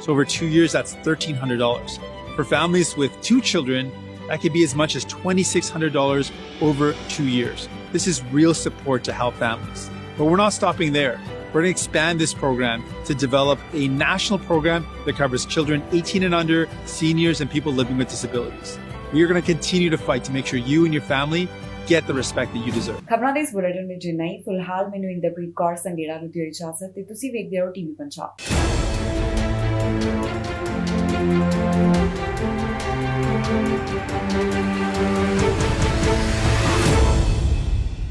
So over 2 years, that's $1,300. For families with 2 children, that could be as much as $2,600 over 2 years. This is real support to help families. But we're not stopping there. We're going to expand this program to develop a national program that covers children 18 and under, seniors, and people living with disabilities. We are going to continue to fight to make sure you and your family get the respect that you deserve. ਖਬਰਾਂ ਦੇ ਇਸ bulletin ਵਿੱਚ ਇੰਨਾ ਹੀ। ਫਿਲਹਾਲ ਮੈਨੂੰ ਇੰਦਰਪ੍ਰੀਤ ਕੌਰ ਸੰਗੇੜਾ ਨੂੰ ਦਿਓ ਇਜਾਜ਼ਤ ਤੇ ਤੁਸੀਂ ਵੇਖਦੇ ਰਹੋ ਟੀਵੀ ਪੰਜਾਬ।